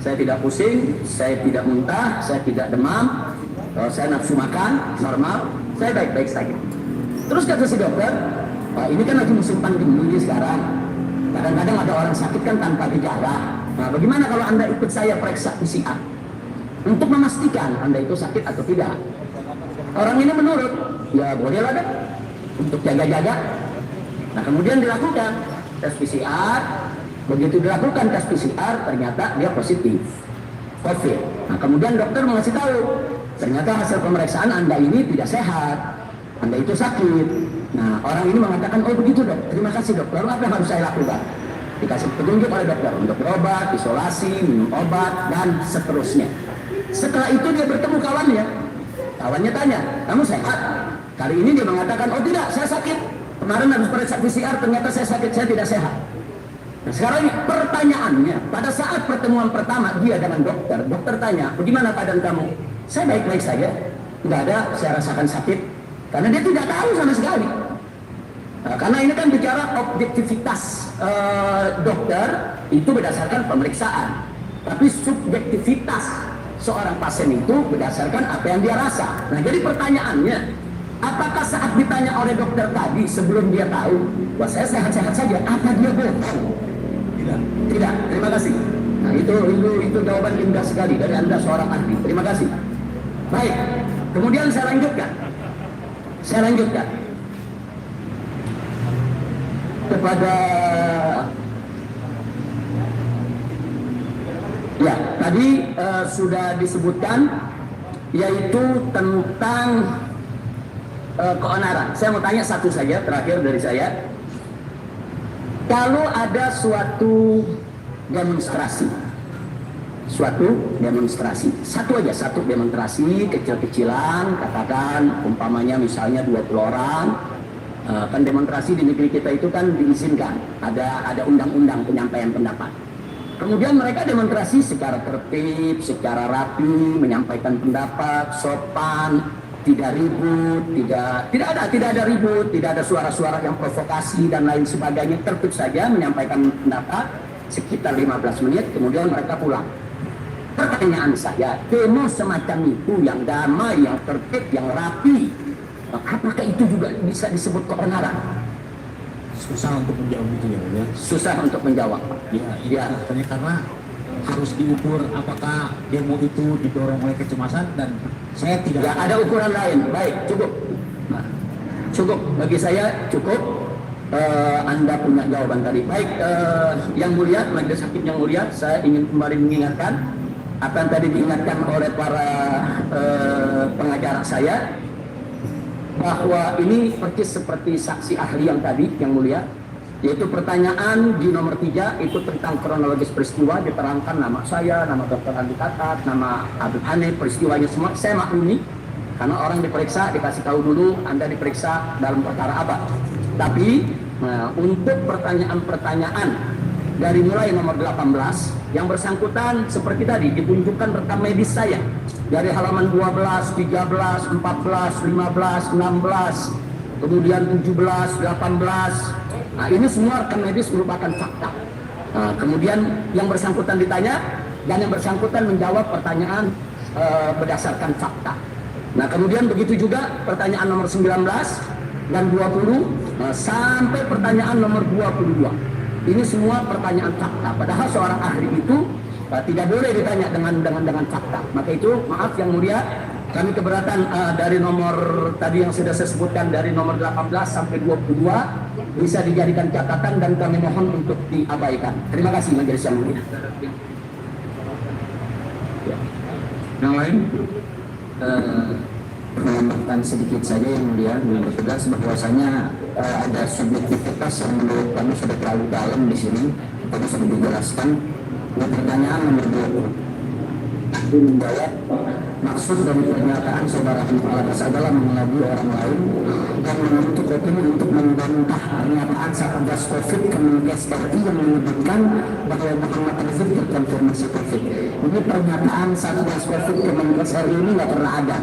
Saya tidak pusing, saya tidak muntah, saya tidak demam, saya nafsu makan, normal, saya baik-baik saja. Terus kata si dokter, ini kan lagi musim pandemi sekarang. Kadang-kadang ada orang sakit kan tanpa gejala. Nah, bagaimana kalau Anda ikut saya periksa PCR untuk memastikan Anda itu sakit atau tidak? Orang ini menurut, ya bolehlah deh, untuk jaga-jaga. Nah, kemudian dilakukan tes PCR. Begitu dilakukan tes PCR, ternyata dia positif COVID. Nah, kemudian dokter mengasih tahu, ternyata hasil pemeriksaan Anda ini tidak sehat, Anda itu sakit. Nah, orang ini mengatakan, oh begitu dok, terima kasih dok, lalu apa yang harus saya lakukan? Dikasih petunjuk oleh dokter untuk berobat, isolasi, minum obat, dan seterusnya. Setelah itu dia bertemu kawannya. Kawannya tanya, kamu sehat? Kali ini dia mengatakan, oh tidak, saya sakit. Kemarin habis periksa PCR, ternyata saya sakit, saya tidak sehat. Nah, sekarang pertanyaannya, pada saat pertemuan pertama dia dengan dokter, dokter tanya, bagaimana keadaan kamu? Saya baik-baik saja, nggak ada saya rasakan sakit. Karena dia tidak tahu sama sekali. Nah, karena ini kan bicara objektivitas dokter itu berdasarkan pemeriksaan, tapi subjektivitas seorang pasien itu berdasarkan apa yang dia rasa. Nah, jadi pertanyaannya, apakah saat ditanya oleh dokter tadi sebelum dia tahu bahwa saya sehat-sehat saja, apa dia bohong? Tidak. Terima kasih. Nah, itu jawaban indah sekali dari Anda seorang ahli. Terima kasih. Baik. Kemudian saya lanjutkan kepada ya tadi sudah disebutkan, yaitu tentang keonaran. Saya mau tanya satu saja terakhir dari saya. Kalau ada suatu demonstrasi, satu demonstrasi kecil-kecilan, katakan umpamanya misalnya 20 orang, kan demonstrasi di negeri kita itu kan diizinkan, ada undang-undang penyampaian pendapat. Kemudian mereka demonstrasi secara tertib, secara rapi, menyampaikan pendapat, sopan, tidak ribut, tidak ada ribut, tidak ada suara-suara yang provokasi dan lain sebagainya, tertib saja menyampaikan pendapat sekitar 15 menit, kemudian mereka pulang. Pertanyaan saya, demo semacam itu yang damai, yang tertib, yang rapi, apakah itu juga bisa disebut keonaran? Susah untuk menjawab itu ya. Susah untuk menjawab. Ya. Karena harus diukur apakah demo itu didorong oleh kecemasan, dan saya tidak. Ya, ada ukuran lain. Baik, cukup. Nah, cukup bagi saya cukup. Anda punya jawaban tadi. Baik, yang mulia, majelis hakim yang mulia, saya ingin kembali mengingatkan apa yang tadi diingatkan oleh para pengacara saya, bahwa ini persis seperti saksi ahli yang tadi yang mulia, yaitu pertanyaan di nomor 3 itu tentang kronologis peristiwa, diterangkan nama saya, nama Dr. Andi Tatat, nama Habib Hanif, peristiwanya semua saya maklumi, karena orang diperiksa dikasih tahu dulu Anda diperiksa dalam perkara apa. Tapi untuk pertanyaan-pertanyaan dari mulai nomor 18 yang bersangkutan seperti tadi ditunjukkan rekam medis saya dari halaman 12, 13, 14, 15, 16, kemudian 17, 18. Nah, ini semua rekam medis merupakan fakta. Nah, kemudian yang bersangkutan ditanya dan yang bersangkutan menjawab pertanyaan berdasarkan fakta. Nah, kemudian begitu juga pertanyaan nomor 19 dan 20 sampai pertanyaan nomor 22. Ini semua pertanyaan fakta. Padahal seorang ahli itu tidak boleh ditanya dengan fakta. Maka itu maaf yang mulia, kami keberatan dari nomor tadi yang sudah saya sebutkan dari nomor 18 sampai 22 bisa dijadikan catatan dan kami mohon untuk diabaikan. Terima kasih majelis yang mulia. Yang lain? Menambahkan sedikit saja yang mulia, bertugas bahwasanya ada subjektivitas yang menurut kami sudah terlalu dalam di sini. Tadi sudah dijelaskan. Pertanyaan nomor 2 menjawab maksud dari pernyataan saudara Hanif Alatas adalah mengelabui orang lain dan menuntut opini untuk membantah pernyataan Satgas Covid Kemenkes RI yang menyebutkan bahwa Muhammad Rizik terkonfirmasi Covid. Ini pernyataan Satgas Covid Kemenkes RI ini nggak pernah ada.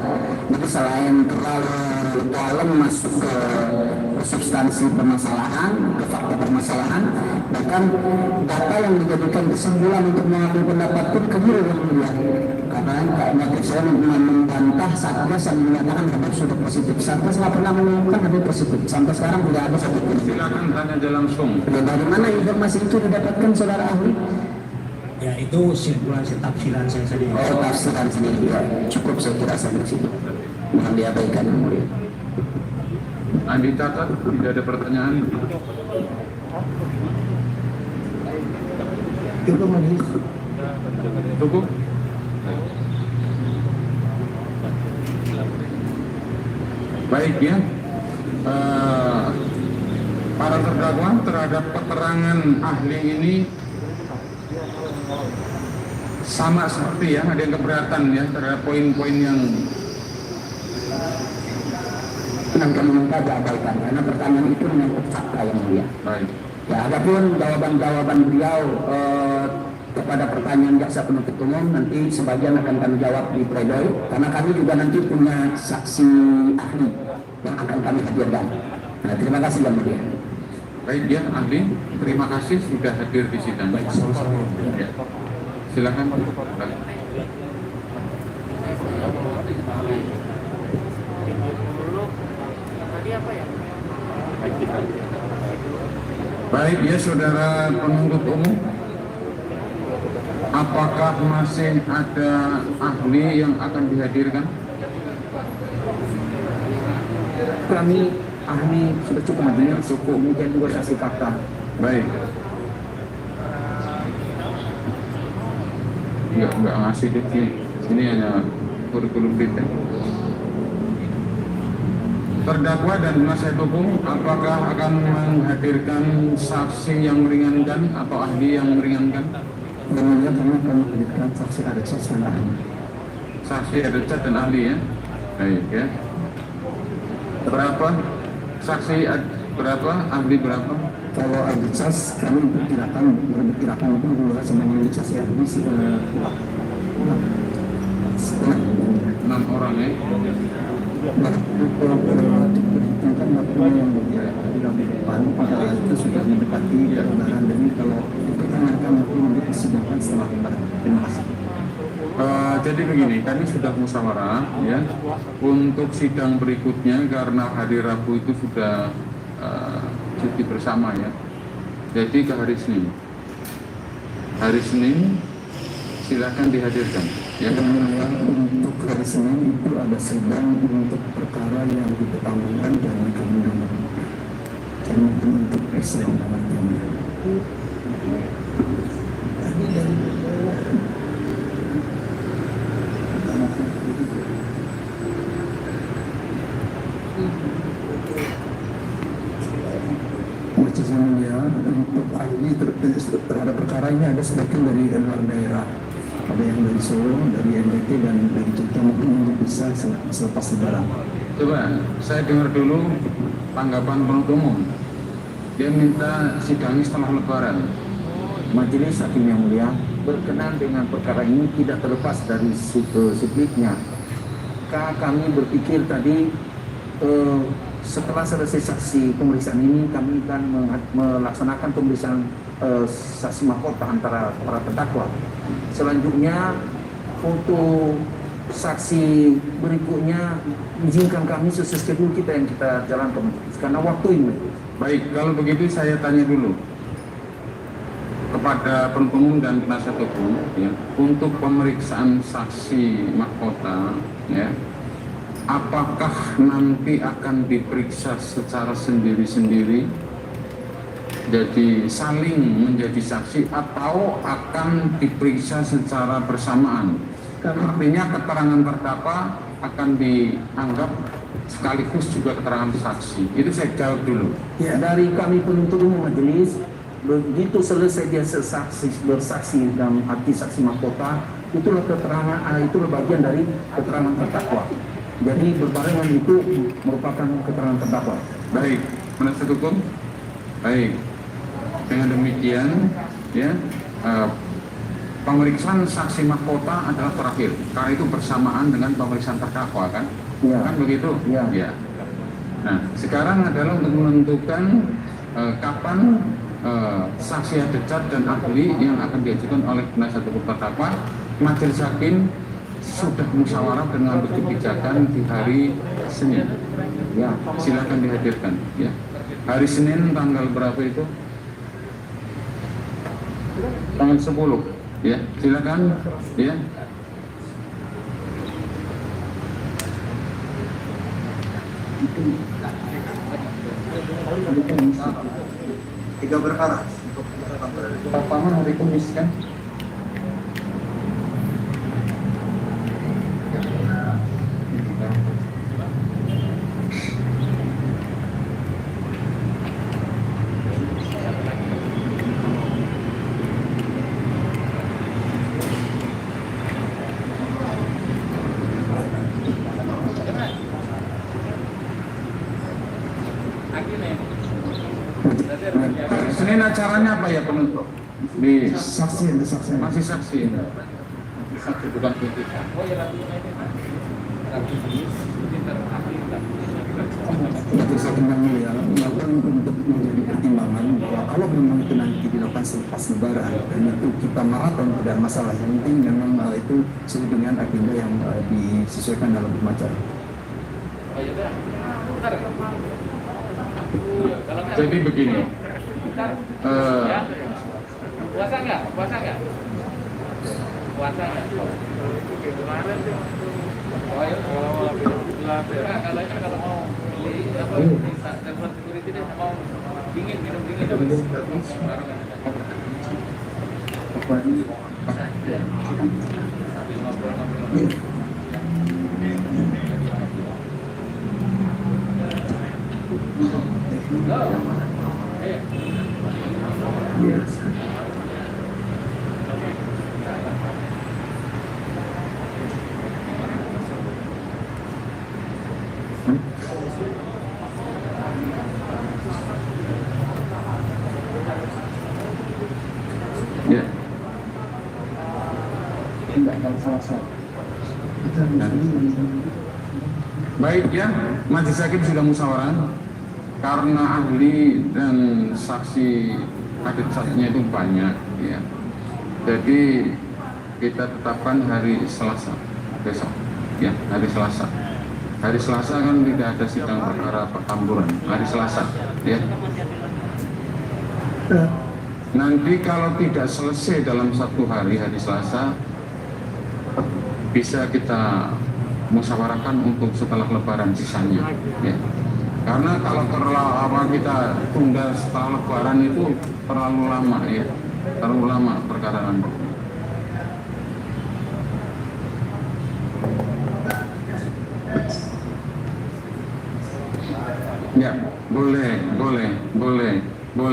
Jadi selain terlalu dalam masuk ke substansi permasalahan, ke fakta permasalahan, bahkan data yang dijadikan kesimpulan untuk mengambil pendapat pun keliru yang mulia. Karena kayaknya saya membantah Satgas yang menyatakan Habib sudah positif. Satgas nggak pernah menemukan Habib positif. Sampai sekarang tidak ada satu pun. Silakan tanya aja langsung. Dari mana informasi itu didapatkan saudara ahli? Ya, itu simulasi tafsiran saya saja. Oh, tafsiran sendiri ya. Cukup saya kira sampai situ. Mohon diabaikan yang mulia. Andi Tatat, tidak ada pertanyaan. Cukup majelis. Cukup? Baik ya. Para terdakwa terhadap keterangan ahli ini sama seperti ya, ada yang keberatan ya terhadap poin-poin yang Kami minta diabaikan karena pertanyaan itu menyangkut fakta yang mulia. baik. Ya, adapun jawaban-jawaban beliau kepada pertanyaan jaksa penuntut umum nanti sebagian akan kami jawab di pledoi, karena kami juga nanti punya saksi ahli yang akan kami hadirkan. Nah, terima kasih yang mulia. Baik ya, ahli, terima kasih sudah hadir di sidang. Baik, ya. Silakan. Baik ya, saudara penuntut umum, apakah masih ada ahli yang akan dihadirkan? Kami ahli sudah cukup majelis, cukup kemudian juga saksi fakta. Baik. Enggak ngasih di sini hanya kurikulum vitae. Terdakwa dan penasihat hukum apakah akan menghadirkan saksi yang meringankan atau ahli yang meringankan? Yang mulia kami akan menghadirkan saksi ada saksi dan ahli. Saksi ada cat dan ahli ya. Baik ya. Berapa saksi berapa, ahli berapa? Kalau ahli cas kami memperkirakan itu dua semuanya saksi ahli setengah. 6 orang ya. Nah, kalau diperhitungkan waktunya yang mulia tidak depan pada itu sudah mendekati kebenaran, dan ini kalau diperkenankan mungkin untuk disidangkan setelah lebaran. Terima kasih. Jadi begini, kami sudah musyawarah ya untuk sidang berikutnya karena hari Rabu itu sudah cuti bersama ya. Jadi ke hari Senin. Hari Senin silakan dihadirkan. Ya, Yang mulia, untuk hari Senin itu ada sidang untuk perkara yang dipertanggungkan dan dikembangkan. Dan untuk persidangan kami. Majelis yang mulia, untuk ahli terhadap perkara ini ada sebagian dari luar daerah. Ada yang dari Solo, dari NTT, dan dari Jogja, mungkin untuk bisa selepas lebaran. coba saya dengar dulu tanggapan penuntut umum. Dia minta sidangnya setelah lebaran. Majelis Hakim yang mulia berkenan dengan perkara ini tidak terlepas dari subjeknya. Kami berpikir tadi setelah selesai saksi pemeriksaan ini kami akan melaksanakan pemeriksaan saksi mahkota antara para terdakwa. Selanjutnya untuk saksi berikutnya izinkan kami sesuai schedule kita yang kita jalankan karena waktu ini. Baik, kalau begitu saya tanya dulu kepada penuntut umum dan penasihat hukum ya, untuk pemeriksaan saksi mahkota ya, apakah nanti akan diperiksa secara sendiri-sendiri, jadi saling menjadi saksi, atau akan diperiksa secara bersamaan? Artinya keterangan terdakwa akan dianggap sekaligus juga keterangan saksi. Itu saya jawab dulu. Ya, dari kami penuntut umum majelis, begitu selesai dia bersaksi dalam arti saksi mahkota, itulah keterangan, itulah bagian dari keterangan terdakwa. Jadi berbarengan itu merupakan keterangan terdakwa. Baik, penasihat hukum. Baik, dengan demikian ya, pemeriksaan saksi mahkota adalah terakhir karena itu bersamaan dengan pemeriksaan terdakwa kan? Ya. Kan begitu? Ya. Ya. Nah, sekarang adalah untuk menentukan kapan saksi adecat dan ahli yang akan diajukan oleh penasihat hukum terdakwa. Majelis Hakim sudah musyawarah dengan kebijakan di hari Senin. Ya, silakan dihadirkan. Ya, hari Senin tanggal berapa itu? Tanggal 10. Ya, silakan. Ya. Tiga perkara. Papaman hari Kamis kan? Senin acaranya apa ya penuntut? Di Saksi ada saksi. masih saksi. Saksi bukan tuntutan. Majelis Hakim yang mulia melakukan untuk menjadi pertimbangan bahwa kalau memang itu nanti dilakukan selepas lebaran dan itu kita maraton tidak masalah, yang penting memang itu sesuai dengan agenda yang disesuaikan dalam acara. Jadi begini. Puasa nggak? Puasa nggak? Puasa nggak? Kemarin tuh. Oh ya, kalau mau beli apa? Telepon security deh, mau dingin, minum dingin. Ya. Baik ya, majelis hakim sudah musyawarah karena ahli dan saksi adat saksinya itu banyak ya. Jadi kita tetapkan hari Selasa besok ya, hari Selasa. Hari Selasa kan tidak ada sidang perkara pertamburan, hari Selasa ya. Nanti kalau tidak selesai dalam satu hari Selasa, bisa kita musyawarahkan untuk setelah Lebaran sisanya ya. Karena kalau terlalu kita tunda setelah Lebaran itu terlalu lama ya, terlalu lama perkara Anda. Ya, boleh.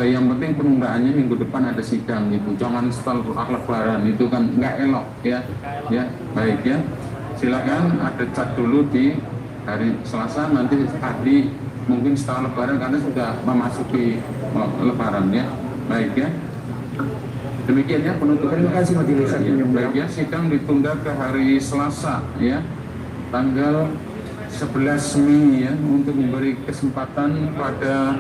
Yang penting penundaannya minggu depan ada sidang itu. Jangan setelah Lebaran itu kan nggak elok ya. Ya, baik ya. Silakan ada cat dulu di hari Selasa, nanti ahli mungkin setelah Lebaran karena sudah memasuki Lebaran ya. Baik ya. Demikian ya penutupan. Terima kasih majelis hakim yang mulia. Baik ya, sidang ditunda ke hari Selasa ya. Tanggal 11 Mei ya, untuk memberi kesempatan pada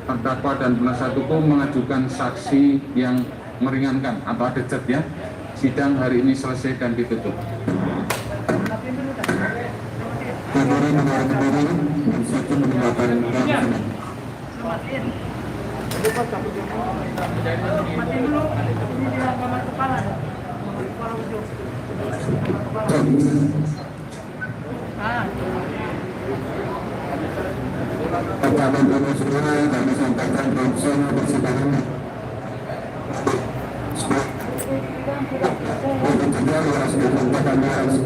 terdakwa dan penasihat hukum mengajukan saksi yang meringankan atau ada cat ya. Sidang hari ini selesai dan ditutup. Teman-teman semua, kami sampaikan profesional persidangan. Untuk juga harus dilakukan harus